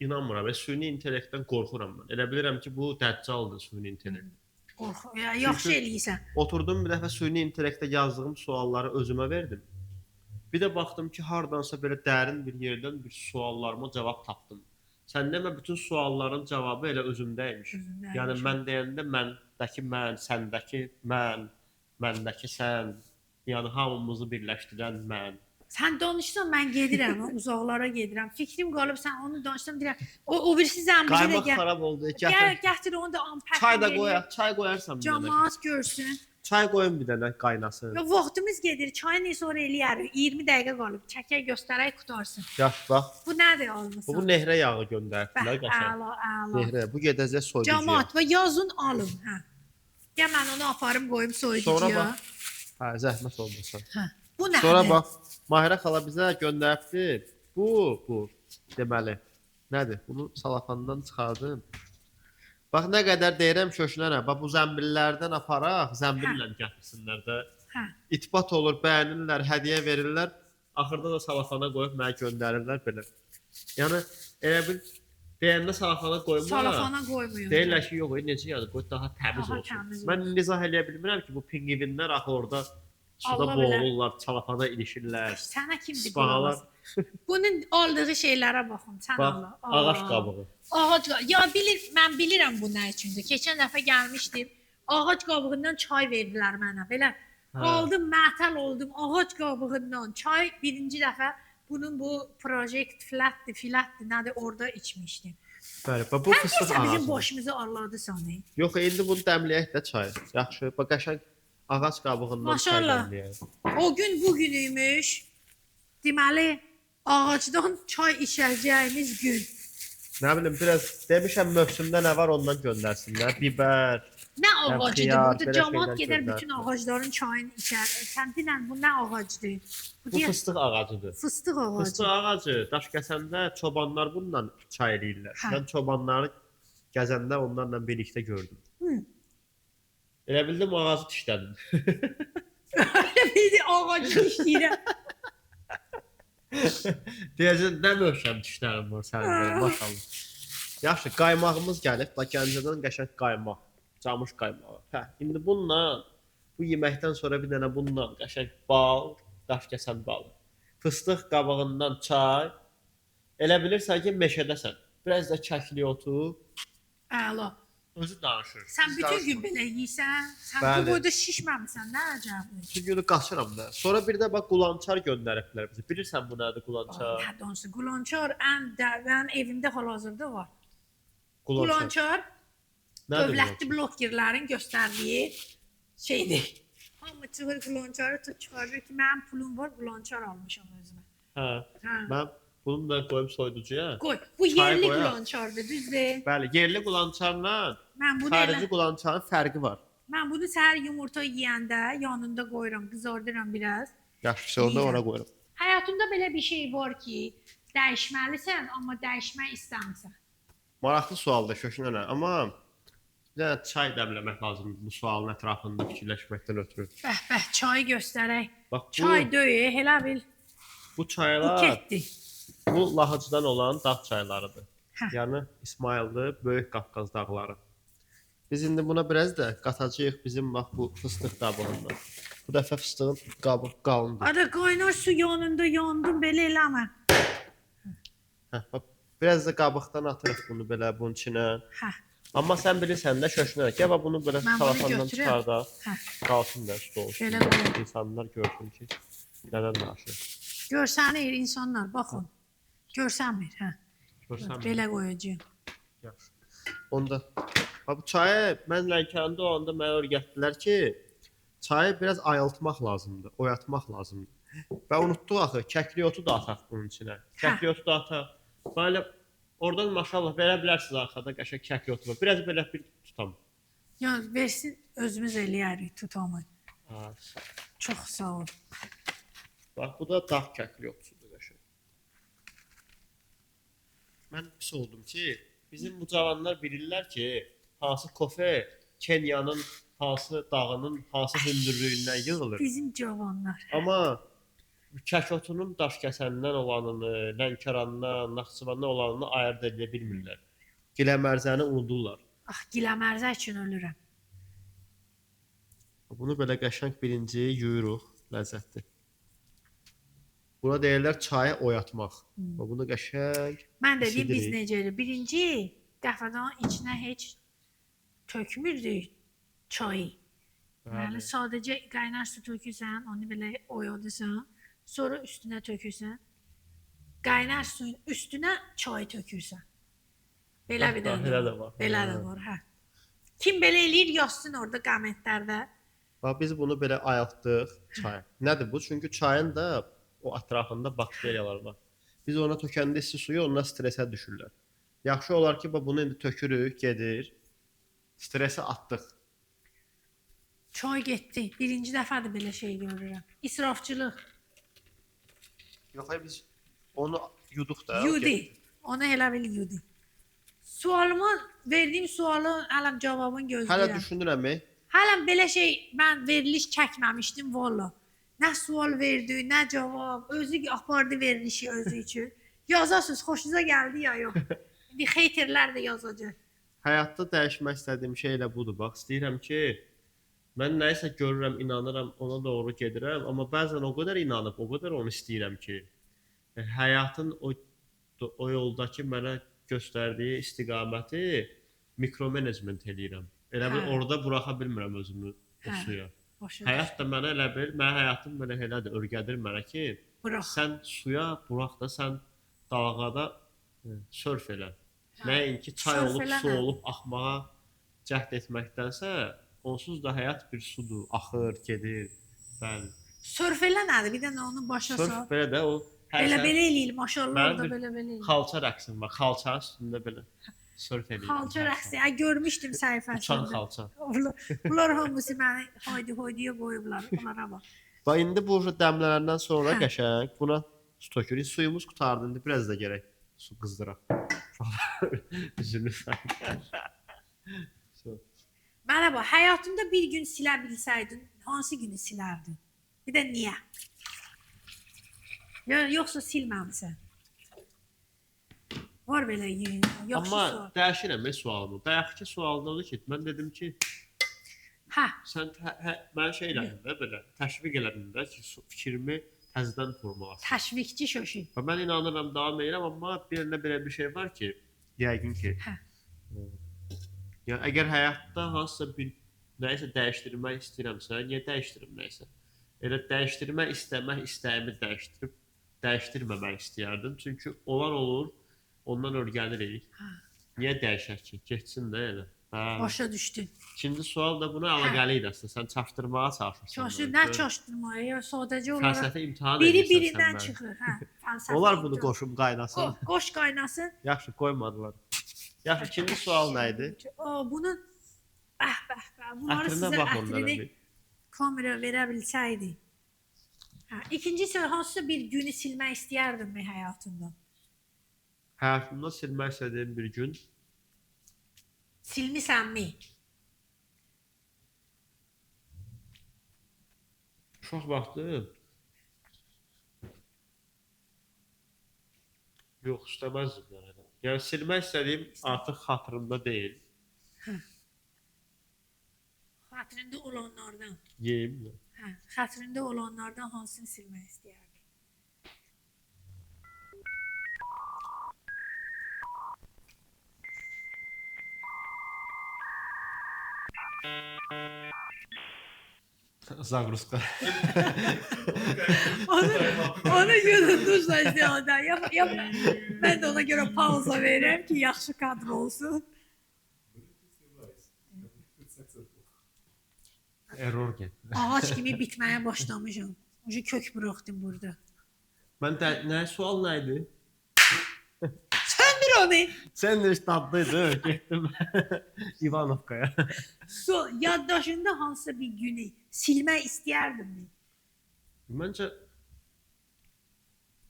inanmıram və süni intellektdən qorxuram mən. Elə bilirəm ki, bu dəccaldır süni intellekt. Qorxu, yaxşı eləyirsən. Oturdum bir dəfə süni intellektdə yazdığım sualları özümə verdim. Bir də baxdım ki, hardansa belə dərin bir yerdən bir suallarıma cavab tapdım. Sən demə bütün sualların cavabı elə özümdəymiş. Özümdəymiş. Yəni mən deyəndə məndəki mən, səndəki mən, məndəki sən, yəni hamımızı birləşdirən mən. Sən danışsan mən gedirəm, uzaqlara gedirəm. Fikrim qalıb sən onu danışsan deyirəm. O birisi zəmbili də Qaymaq gəl. xarab oldu. Gətir onu da unpack. Çay da qoyaq, çay qoyarsan bir dənə. Cəmaət görsün. Çay qoyun bir dənə qaynasın. Ya vaxtımız gedir. Çayını sonra eləyərik. 20 dəqiqə qalıb. Çəkək göstərək qutarsın. Yaş bax. Bu nədir almısan? Bu nehrə yağı göndərdilər qəşəng. Əla, əla. Nehrə. Bu gedəcək soyucuya. Cəmaət və yazın alın, hə. Gəl mən onu aparım qoyum Sonra soyuducuya. bax. Hə, zəhmət olmasa. Hə. Bu nədir? Sonra bax, Mahirə xala bizə göndəribdi. Bu deməli. Nədir? Bunu salafandan çıxardım. Bax nə qədər deyirəm köşünərə. Bax bu zəmbillərdən aparaq, zəmbillə gətirsinlər də. Hə. İtbat olur, bəyənirlər, hədiyyə verirlər. Axırda da salafana qoyub mənə göndərirlər belə. Yəni elə bil deyəndə salafana qoymuyor. Salafana qoymuyor. Deyirlər ki, yox, necə yəni, qoy daha təmiz Daha olsun. təmiz Mən izah eləyə bilmirəm ki, bu pinqvinlər axı orada suda Allah bilər. boğulurlar, salafana ilişirlər. Sənə kimdir Spanalar. qulaq? Bunun aldığı şeylərə baxın. Sən Bax, Allah. ağac qabığı. Ağac qabığı. Ya mən bilirəm bu nə üçündür. Keçən dəfə gəlmişdim. Ağac qabığından çay verdilər mənə. Belə Hə. aldım, məhtəl oldum ağac qabığından. Çay birinci dəfə Bunun bu Project Flat'tı, nədir orada içmişdim. Bəli, bax bu fıstıq Sən bizim ağacı. başımızı ağladı səni. Yox, indi bunu dəmləyək də çay. Yaxşı, bax qəşəng ağac qabığından çay Maşallah. dəmləyək. O gün bugün imiş. Deməli, ağacdan çay içəcəyimiz gün. Nə bilim, biraz demişəm mövsümdə nə var ondan göndərsinlər. Bibər. Nə ağacıdır xiyar, burada? belə Camaat şeylər gedər göndər. bütün ağacların çayını içər. Sən dinən bu nə ağacıdır? Bu Bu deyə fıstıq ağacıdır. fıstıq ağacı. Fıstıq ağacı Daşkəsəndə çobanlar bununla çay eləyirlər. Hə. Mən çobanları gəzəndə onlarla birlikdə gördüm. Hı. Elə bildim ağacı dişlədim. Bildi ağacı işləyirəm. Deyəcək, nə möhkəm dişlərim var sənin, maşallah. Yaxşı, qaymağımız gəlib. Bax, Gəncədən qəşəng qaymaq. Camış qaymağı. Hə, indi bununla, bu yeməkdən sonra bir dənə bununla qəşəng bal, Daşkəsən balı. Fıstıq qabığından çay. Elə bilirsən ki, meşədəsən. Biraz da kəkli otu. Əla. Özü danışır. Sən Biz bütün gün danışmırıq. belə yeyirsən. Sən Bəli. bu boyda şişməmisən, nə əcəbdir. Bütün günü qaçıram da. Sonra bir də bax qulançar göndəriblər bizə. Bilirsən bu nədir qulançar? Hə, doğrusu qulançar mənim evimdə hal-hazırda var. Qulançar. Qulançar Nədir dövlətli qulançar? blogerlərin göstərdiyi şeydir. Hamı çıxır qulançarı çıxarır ki, mənim pulum var, qulançar almışam özümə. Hə. Hə. Mən bunu da qoyum soyuducuya. Qoy, bu Çay yerli qoyaq. qulançardır, düzdür? Bəli, yerli qulançarla Mən bunu xarici elə, qulançarın fərqi var. mən bunu səhər yumurta yeyəndə yanında qoyuram, qızardıram biraz. Yaxşı, onu da Yeyirəm. ora qoyuram. Həyatında belə bir şey var ki, dəyişməlisən, amma dəyişmək istəmirsən. Maraqlı sualdır Şöşnənə, amma bir dənə çay dəmləmək lazımdır bu sualın ətrafında fikirləşməkdən ötürü. Bəh, çayı göstərək. Bax bu, Çay döyü, elə bil bu çaylar buketdir. bu Lahıcıdan olan dağ çaylarıdır. Hə. Yəni İsmayıllı Böyük Qafqaz dağları. Biz indi buna biraz da qatacağıq bizim bax bu fıstıq qabığından. Bu dəfə fıstığın qabığı qalındır. Ada qaynar su yanında yandım, belə eləmə. Hə, bax biraz da qabıqdan atırıq bunu belə bunun içinə. Hə, Amma sən bilirsən də Şöşnənə, gəl bax bunu belə Mən bunu telefondan götürürəm. çıxardaq. hə. Qalsın da üstə olsun. Belə qoyum. İnsanlar görsün ki, nədən danışır. Görsənir insanlar, baxın. Görsənmir, hə. Görsən Belə qoyacağam. Yaxşı. Onda bax bu çayı mən Lənkəranda olanda mənə öyrətdilər ki, çayı biraz ayıltmaq lazımdır, oyatmaq lazımdır. Və unutduq axı, kəkli otu da ataq bunun içinə. Kəkli otu da ataq. Belə oradan maşallah verə bilərsiniz arxada qəşəng kəkli otu var. Biraz belə bir tutam. Ya versin özümüz eləyərik tutamı. Ha. Çox sağ ol. Bax bu da dağ kəkli otusudur qəşəng. Mən pis oldum ki, bizim bu cavanlar bilirlər ki, hansı kofe Kenyanın hansı dağının hansı hündürlüyündən yığılır. Bizim cavanlar. Amma Kəkotunun Daşkəsəndən olanını, Lənkərandan, Naxçıvandan olanını ayırd edə bilmirlər. Giləmərzəni unudurlar. Ah, giləmərzə üçün ölürəm. Bunu belə qəşəng birinci yuyuruq, ləzzətli. Buna deyirlər çayı oyatmaq. Və bunu qəşəng Mən də deyim biz Bişiririk. necədir. Birinci dəfədən içinə heç tökmürdük çayı. Yəni sadəcə qaynar su tökürsən, onu belə oyadırsan, sonra üstünə tökürsən. Qaynar suyun üstünə çay tökürsən. Belə bir Bax, də elə də var. Belə də var, hə. Kim belə eləyir yazsın orada kommentlərdə. Bax biz bunu belə ayıltdıq çaya. Nədir bu? Çünki çayın da o ətrafında bakteriyalar var. Biz ona tökəndə isti suyu onlar stressə düşürlər. Yaxşı olar ki, bax bunu indi tökürük, gedir. Stresi atdıq. Çay getdi. Birinci dəfədir belə şey görürəm. İsrafçılıq. Yox, ay biz onu yuduq da. o Yudi. getdi. Onu elə bil yudi. Verdiyim sualın hələm cavabını Hələ gözləyirəm. düşünürəm. Hələm belə şey mən veriliş çəkməmişdim valla. Nə sual verdi, nə cavab, özü apardı verilişi özü üçün. Yazasınız, xoşunuza gəldi ya yox. İndi haterlər də yazacaq. Həyatda dəyişmək istədiyim şey elə budur. Bax, istəyirəm ki, mən nəyisə görürəm, inanıram, ona doğru gedirəm, amma bəzən o qədər inanıb, o qədər onu istəyirəm ki, həyatın o yoldakı mənə göstərdiyi istiqaməti mikromenecment eləyirəm. Elə bil Hə. orada buraxa bilmirəm özümü o Hə. suya. Başa Həyat da mənə elə bil, mənim həyatım belə elədir, öyrədir mənə ki, Bıraq. sən suya burax da, sən dalğada sörf elə. Nəinki çay Sörf olub, eləmə. su olub axmağa cəhd etməkdənsə, onsuz da həyat bir sudur, axır, gedir. Bəli. Sörf elə nədir? Bir dənə onu başa sal. Sörf belə də o hər Belə səhər belə eləyir, maşallah Mənim orada bir belə eləyir. xalça rəqsim var. Xalçanın üstündə belə sörf eləyir. Xalça rəqsi. Ay görmüşdüm Uçan səhifəsində. xalça. Bunlar hamısı məni haydi-hoydiyə qoyublar. Onlara bax. Və indi bu dəmlənəndən sonra Hə. qəşəng buna su tökürük. Suyumuz qurtardı. İndi biraz da gərək su qızdıraq. Üzülürsən. Mənə bax, həyatında bir gün silə bilsəydin, hansı günü silərdin? Bir də niyə? Yoxsa silməmisən? Var belə gün, yaxşı Amma sual. dəyişirəm sualımı. Bayaqki sualda oldu ki, mən dedim ki, Hə, sən mən şey elədim də belə, təşviq elədim də ki, fikrimi təzədən qurmağa. təşviqçi şoşu. Və mən inanıram, davam edirəm, amma birində belə bir şey var ki, yəqin ki, Hə. yəni əgər həyatda hansısa bir nəyisə dəyişdirmək istəyirəmsə, niyə dəyişdirim nəyisə? Elə dəyişdirmək istəmək istəyimi dəyişdirməmək istəyərdim. Çünki olan olur, ondan öyrənirik. Hə. Niyə dəyişək ki? Keçsin də elə. Hə. Başa düşdün. İkinci sual da buna əlaqəli idi əslində. Sən çaşdırmağa çalışırsan. Şoşu məni. nə çaşdırmaya, sadəcə olaraq Fəlsəfi imtahan biri edirsən birindən sən məni. çıxır. Hə, fəlsəfi. Onlar bunu qoşub qaynasın. Qoş qaynasın. Yaxşı, qoymadılar. Yaxşı, ikinci sual nə idi? Bunun bunları Ətrinə sizə bax onlara ətrini bir. kamera verə bilsəydi. Hə, ikincisi hansısa bir günü silmək istəyərdinmi həyatında? Həyatımda silmək istədiyim bir gün Silmisənmi? çox vaxtı yox, istəməzdim yəni. Yəni silmək istədiyim artıq xatırımda deyil. Xatirində olanlardan. Yeyim. Hə, xatirində olanlardan hansını silmək istəyərdin? Zagruska. Onu yudunduzla istəyəndə. Yap. Mən də ona görə pauza verirəm ki, yaxşı kadr olsun. Error get. Ağac kimi bitməyə başlamışam. Ucu kök bıraxdım burada. Mən də nə sual nə idi? Söndür onu. Sən də dadlıydın, getdim İvanovkaya. Yaddaşında hansısa bir günü silmək istəyərdinmi? Məncə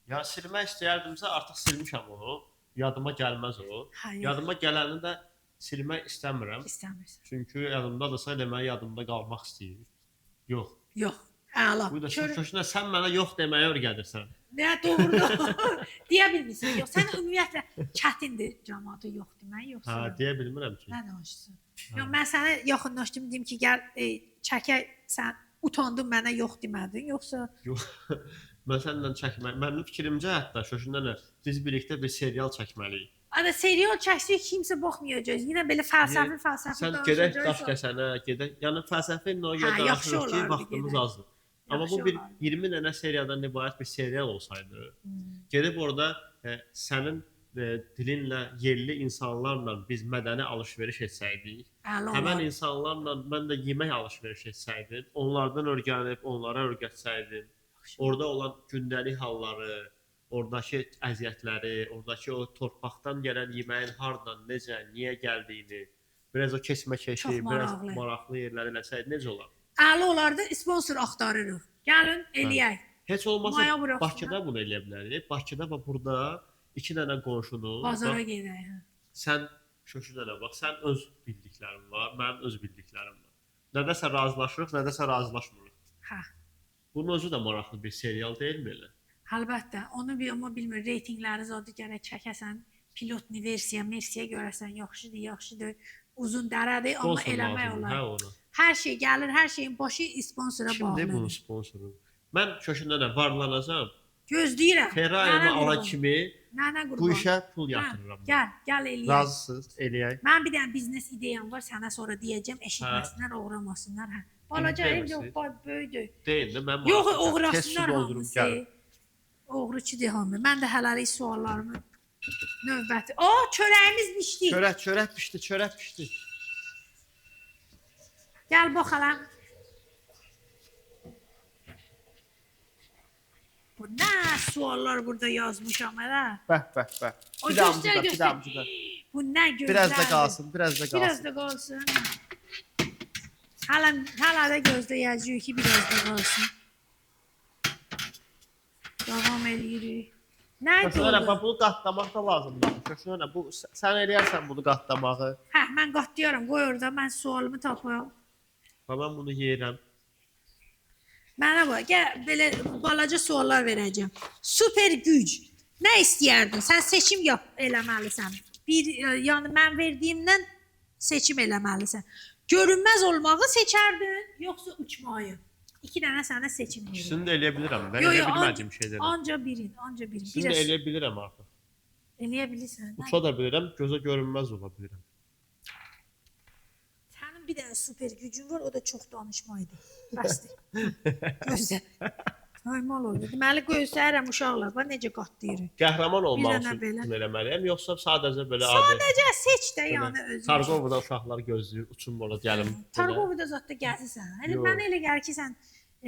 ya silmək istəyirdimsə artıq silmişəm onu. Yadıma gəlməz o. Hə, yox. Yadıma gələni də silmək istəmirəm. İstəmirsən. Çünki yadımdadırsa deməli yadımda qalmaq istəyir. Yox. Yox. Əla. Bu da köşünə sən mənə yox deməyə öyrədirsən. Nə doğrudan deyə bilmirsən. Yox, sən ümumiyyətlə çətindir cəmaata yox demək, yoxsa. Hə, deyə bilmirəm ki. Nə danışırsan? Yox, mən sənə yaxınlaşdım dedim ki, gəl çəkək, sən utandın mənə yox demədin, yoxsa Yox. Mən səndən çəkmək. Mənim fikrimcə hətta şöşündən biz birlikdə bir serial çəkməliyik. Ana serial çəksək kimsə baxmayacaq. Yenə belə fəlsəfi Sən gedək daş kəsənə, gedək. Yəni fəlsəfi noya Hə, yaxşı danışırıq ki, olardı vaxtımız gedək. azdır. Amma Yaxşı bu bir olardı. 20 dənə seriyadan ibarət bir serial olsaydı, gedib orada sənin dilinlə yerli insanlarla biz mədəni alış-veriş etsəydik, Əla həmin olar. insanlarla mən də yemək alış-veriş etsəydim, onlardan öyrənib onlara öyrətsəydim, orada olan gündəlik halları, oradakı əziyyətləri, oradakı o torpaqdan gələn yeməyin hardan, necə, niyə gəldiyini, biraz o keçmə-keçi, Çox biraz maraqlı. maraqlı yerləri eləsəydi necə olar? Əla olardı, sponsor axtarırıq. Gəlin eləyək. Heç olmasa Maya buraxsınlar. Bakıda bunu eləyə bilərik. Bakıda və burada 2 dənə qonşunu, Bazara bax, gedək. Hə. sən köşüdənə bax, sən öz bildiklərin var, mənim öz bildiklərim var. Nədəsə razılaşırıq, nədəsə razılaşmırıq. Hə. Bunun özü də maraqlı bir serial deyilmi elə? Əlbəttə, onu bir amma bilmir, reytinqləri zadı gərək çəkəsən, pilotni versiya görəsən, yaxşıdır. Uzun dərədir, amma Sponsor eləmək lazımdır, olar. hə ona. Hər şey gəlir, hər şeyin başı sponsora Kimdir bunun bağlıdır. sponsoru? Mən köşündən də varlanacağam. Gözləyirəm. Ferrari-mi Nənə alan qurban. kimi Nənə qurban. bu işə pul Hə, yatırıram. Gəl eləyək. Razısınız, eləyək. Mən bir dənə biznes ideyam var, sənə sonra deyəcəm, eşitməsinlər, uğramasınlar. Hə. Balaca ev deməsiz? yox, böyüdür. Deyil də mən Yox, maraqlı- tez su uğrasınlar doldurum, hamısı. gəlin. Oğruçu dehamı. Mən də hələlik suallarımı növbəti. O, çörəyimiz bişdi. Çörək pişdi, çörək pişdi. Gəl baxalım. Bu nə suallar burada yazmışam hələ. Bəh. O, Pidamcı göstər, da, göstər. pidamcı da. Bu nə gözəldir. Biraz da qalsın, biraz da Biraz qalsın. da qalsın. Hələ də gözləyəcəyik ki, biraz da qalsın. Davam edirik. Nə Şöşünə oldu? bunu qatlamaq da lazımdır. Şöşünə bu sən eləyərsən bunu qatlamağı. Hə, mən qatlayıram. Qoy orada mən sualımı tapıram. Mən bunu yeyirəm. Mənə bax, gəl belə balaca suallar verəcəm. Super güc. Nə istəyərdin? Sən seçim yap eləməlisən. Yəni mən verdiyimdən seçim eləməlisən. Görünməz olmağı seçərdin, yoxsa uçmayı? İki dənə sənə seçim verir. İkisini də eləyə bilirəm. Mən eləyə bilmədiyim şeyləri. Anca birin. İkisini də eləyə bilirəm artıq. Eləyə bilirsən. Uça da bilirəm, gözə görünməz ola bilirəm. Sənin bir dənə super gücün var, o da çox danışmaydı. Bəsdir. Gözlə. Normal olur. Deməli göstərirəm uşaqlar, bax necə qatlayırıq. Qəhrəman olmaq Bir dənə üçün belə. bunu eləməliyəm, yoxsa sadəcə belə Sadəcə seç də yəni özün. Targovda uşaqlar gözləyir, uçum ola gəlim. Targovda zətdə gəzirsən. Elə Yox. mənə elə gəlir ki, sən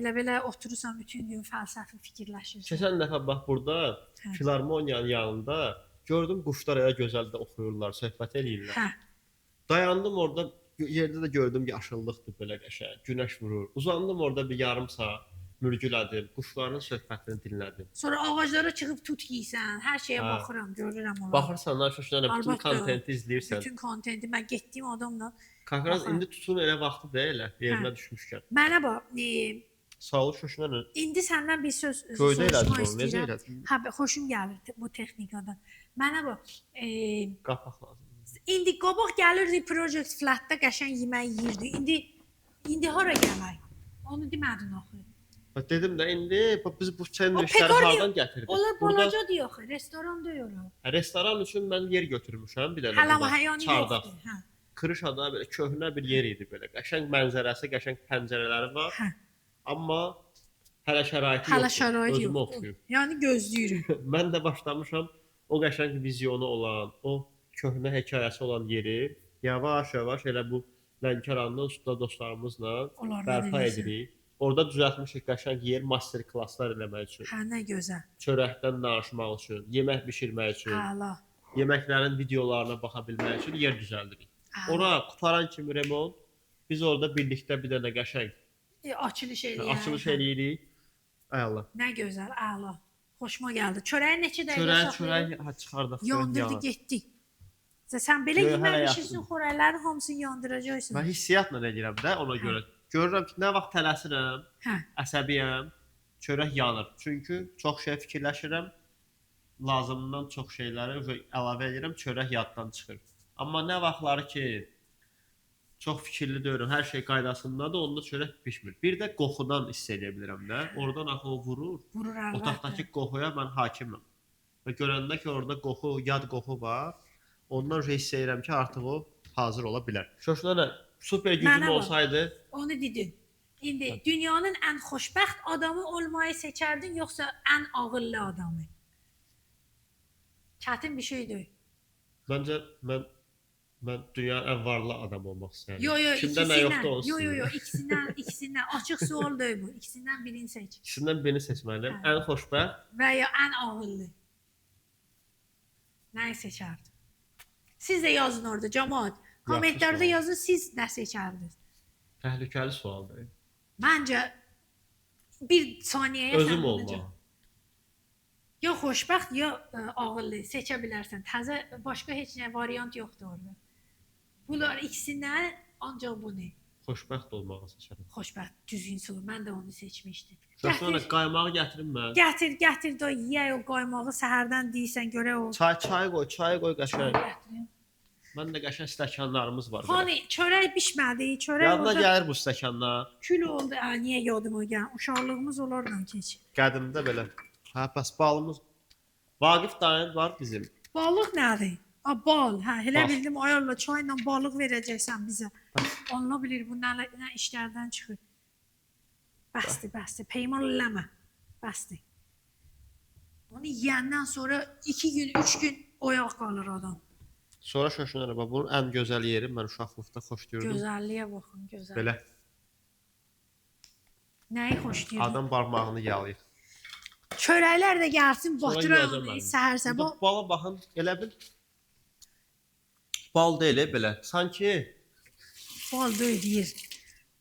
elə belə oturursan bütün gün fəlsəfi fikirləşirsən. Keçən dəfə bax burada Hə. filarmoniyanın yanında gördüm quşlar elə gözəl də oxuyurlar, söhbət eləyirlər. Hə. Dayandım orada, yerdə də gördüm ki, yaşıllıqdır belə qəşəng, günəş vurur. Uzandım orada bir yarım saat, mürgülədim, quşların söhbətini dinlədim. Sonra ağaclara çıxıb tut yeyirsən. Hər şeyə Hə. baxıram, görürəm onları. Baxırsan, şuşuna bütün Əlbəttə. kontenti izləyirsən. Bütün kontenti mən getdiyim adamla. Konkret baxıram. indi tutun elə vaxtı deyil, yerinə Hə. düşmüşkən. Mənə bax, Sağ ol şuşuna. indi səndən bir söz Göydə elədim soruşmaq onu, necə istəyirəm. elədin? Hə, xoşum gəlir bu texnikadan. Mənə bax, Qapaq lazım. indi qabaq gəlirdi Project Flat-da qəşəng yemək yeyirdi. İndi hara gələk? Onu demədin axı. Bax dedim də indi biz bu O sendviçləri pekarni- hardan gətirdik? Onlar Burada balaca deyir axı, restoran deyir. restoran üçün mən yer götürmüşəm bir dənə. Hələ burada, həyani Çardaq. yoxdur. Hə. Krışada belə köhnə bir yer idi belə. Qəşəng mənzərəsi, qəşəng pəncərələri var. Hə. Amma hələ şəraiti yoxdur. Hələ şərait Özümü yoxdur. oxuyub. Yəni gözləyirik. Mən də başlamışam o qəşəng vizyonu olan, o köhnə hekayəsi olan yeri yavaş-yavaş elə bu Lənkəranlı usta dostlarımızla Onlarla bərpa edirsən. edirik. Orada düzəltmişik qəşəng yer master klasslar eləmək üçün, Hə, nə gözəl. çörəkdən danışmaq üçün, yemək bişirmək üçün, Əla. yeməklərin videolarına baxa bilmək üçün yer düzəldirik. Əla. Ora qutaran kimi remont, biz orada birlikdə bir dənə qəşəng Açılış eləyək. açılış eləyirik. Ay Allah. Nə gözəl, əla. Xoşuma gəldi. Çörəyi neçə dəqiqə Çörək, saxlayırıq? çörək ha çıxardıq. Yandırdı getdi. Sən belə Yox, hələ yeməmişsən, yaxın. xörəklərin hamısını yandıracaqsan. Mən hissiyatla edirəm də ona görə. Görürəm ki, nə vaxt tələsirəm, Hə. əsəbiyəm, çörək yanır. Çünki çox şey fikirləşirəm. Lazımdan çox şeyləri əlavə edirəm, çörək yaddan çıxır. Amma nə vaxtları ki çox fikirli deyirəm, hər şey qaydasındadır, onda çörək bişmir. Bir də qoxudan hiss edə bilirəm də. Oradan axı o vurur. Vurur əlbəttə. Otaqdakı qoxuya mən hakiməm. Və görəndə ki, orada qoxu, yad qoxu var, ondan hiss edirəm ki, artıq o hazır ola bilər. Şoşlara super gücüm Mənə bax. olsaydı, Onu dedin. İndi dünyanın ən xoşbəxt adamı olmayı seçərdin, yoxsa ən ağıllı adamı? Çətin bir şeydir. məncə mən dünyanın ən varlı adam olmaq istəyirəm. Yo, Kimdə nə yoxdur onu Yo, istəyirəm. ikisindən açıq sual deyil bu. İkisindən birini seç. İkisindən birini seçməliyəm. Hə. Ən xoşbəxt Və ya ən ağıllı. Nəyi seçərdin? Siz də yazın orada cəmaət. Kommentlərdə sual. yazın siz nə seçərdiniz. təhlükəli sualdır. Məncə bir saniyəyə sən Özüm bunu olmaq. cavab- Ya xoşbəxt ya ağıllı seçə bilərsən. Təzə başqa heç nə variant yoxdur orada. Bunlar ikisindən ancaq bu nə? Xoşbəxt olmağı seçərəm. Xoşbəxt, düzgün sual. Mən də onu seçmişdim. Şoşlara Gətir, qaymağı gətirim mən. gətir da yeyək o qaymağı səhərdən deyirsən görək o. Çay qoy qəşəng. Gətirim. Mən də qəşəng stəkanlarımız var. belə. Hani çörək bişmədi, çörək Yadına orada gəlir bu stəkanlar. kül oldu. Niyə yadıma gəl? Uşaqlığımız onlarla keçir. Qədimdə belə. Hə, bəs balımız Vaqif dayın var bizim. Balıq nədir? Bal. Hə, elə Bal. bildim ayarla çayla balıq verəcəksən bizə. Onunla bilir bu nə işlərdən çıxır. Bəsdir. Peyman eləmə. Bəsdir. yeyəndən sonra 2 gün, 3 gün oyaq qalır adam. Sonra şaşınırım. Bax, bunun ən gözəl yeri mən uşaqlıqda xoşlayırdım. Gözəlliyə baxın, gözəl. Belə Nəyi xoşlayırdın? adam barmağını yalayır. Çörəklər də gəlsin, Sonra batıra yeyəcəm onu mən. səhər sabah. Burada bala baxın, elə bil bal deyil belə. Sanki Bal döy deyir.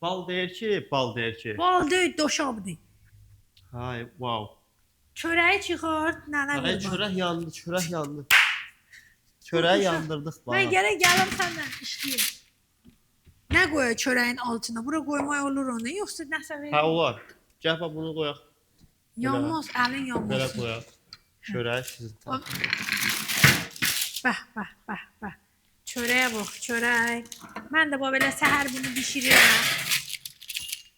bal deyir ki, bal deyir ki. Bal döy doşabdır. Hay, wow. Çörəyi çıxart, nənə Ay, ver bax. çörək yandı, çörək yandı. Çörəyi yandırdıq Mən bala. gərək gələm səndən işləyim. Nə qoyaq çörəyin altına? Bura qoymaq olur onu, yoxsa nəsə Hə, ver? olar. Gəl bax bunu qoyaq. Yanmaz, əlin Belə yanmaz. qoyaq. Çörək sizin. Bəh. Çörəyə bax, çörək. Mən də bax belə səhər bunu bişirirəm.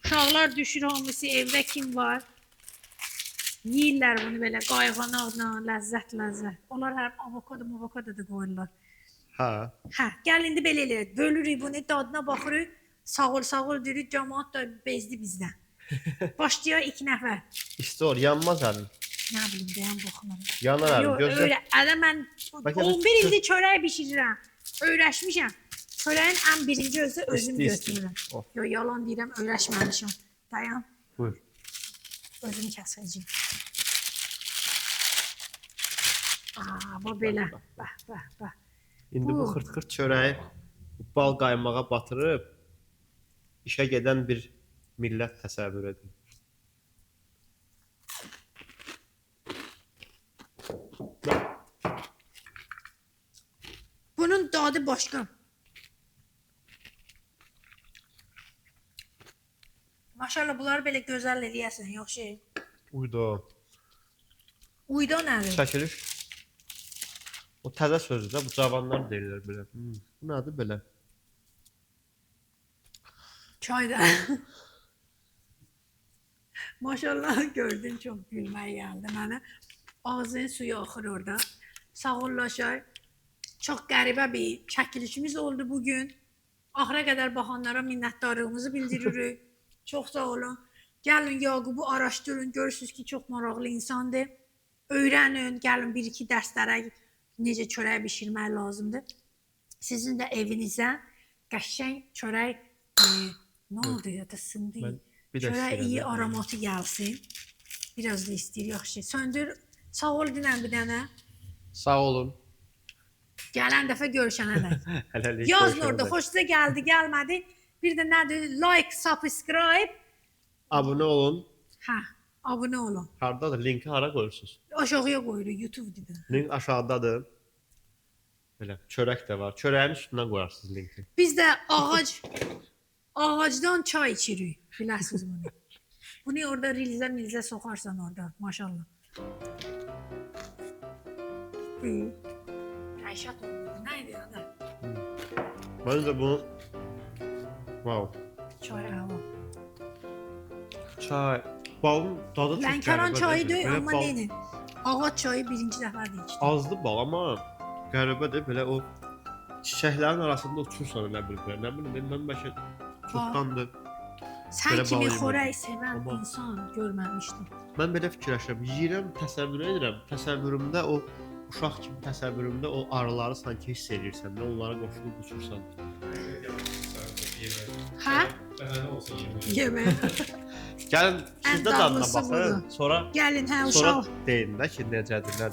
Uşaqlar düşür hamısı evdə kim var? Yeyirlər bunu belə qayğanaqla, ləzzət. Onlar həm avokado da qoyurlar. Hə. Hə, gəl indi belə eləyək. Bölürük bunu, dadına baxırıq. Sağ ol deyirik, cəmaət də bezdi bizdən. Başlayaq 2 nəfər. İstor, yanmaz əlin. Nə bilim, deyən baxmam. Yanar əlin, Yox, gözlə. öyle. Ədə mən Bəlkə 11 ildir çörək bişirirəm. Öyrəşmişəm. Çörəyin ən birinci özü özüm İsti. götürürəm. Oh. Yox, yalan deyirəm, öyrəşməmişəm. Dayan, Buyur. özüm kəsəcəyim. Bu belə. Bax. İndi bu xırt-xırt çörəyi bal qaymağa batırıb işə gedən bir millət təsəvvür edin. Bunun dadı başqa. Maşallah bunları belə gözəl eləyəsən, yox şey. Uydu. Uyda nədir? Çəkiliş. O təzə sözdür də, bu cavanlar deyirlər belə. Bu nədir belə? Çayda. Maşallah gördün, çox gülmək gəldi mənə. Ağzının suyu axır orada. Sağ ol Laşay. Çox qəribə bir çəkilişimiz oldu bugün. Axıra qədər baxanlara minnətdarlığımızı bildiririk. Çox sağ olun. Gəlin Yaqubu araşdırın. Görürsünüz ki, çox maraqlı insandır. Öyrənin, gəlin 1-2 dərslərə necə çörək bişirmək lazımdır. Sizin də evinizə qəşəng çörək nə oldu ya da sındı. Mən bir də Çörək istəyirəm. iyi aromatı gəlsin. Biraz da istəyir, yaxşı. Söndür. Sağ ol dinən bir dənə. Sağ olun. Gələn dəfə görüşənə dək. Hələlik. Yazın görüşənə orada, dək. xoşunuza gəldi, gəlmədi. Bir də nədir? Like, subscribe. Abunə olun. Hə, abunə olun. Hardadır? Linki hara qoyursunuz? Aşağıya qoyuruq YouTube-da. Link aşağıdadır. Belə çörək də var. Çörəyin üstündən qoyarsınız linki. Biz də ağacdan çay içirik. Biləsiniz bunu. Bunu orada rilzə soxarsan orada. Maşallah. Rəşat oldu. Nə idi ya da? Məncə bunu wow. Çay hava. Çay. Balın dadı çox Lənkəran çayı deyil, Belə amma bal- neyini? Ağac çayı birinci dəfədir içdim. Azlı bal, amma qəribədir. Belə o çiçəklərin arasında uçursan elə bir belə. Nə bilim, mən bəlkə çoxdandır. Sən belə kimi bal xörək yemirəm. sevən Amma- insan görməmişdim. Mən belə fikirləşirəm. Yeyirəm, təsəvvür edirəm. Təsəvvürümdə o uşaq kimi təsəvvürümdə o arıları sanki hiss edirsən. Nə onlara qoşulub uçursan. Hə? Bəhanə olsun yemək. Yemək. Gəlin siz də dadına dadlısı baxın. budur. Sonra Gəlin hə sonra uşaq. deyin də ki necədir, nədir.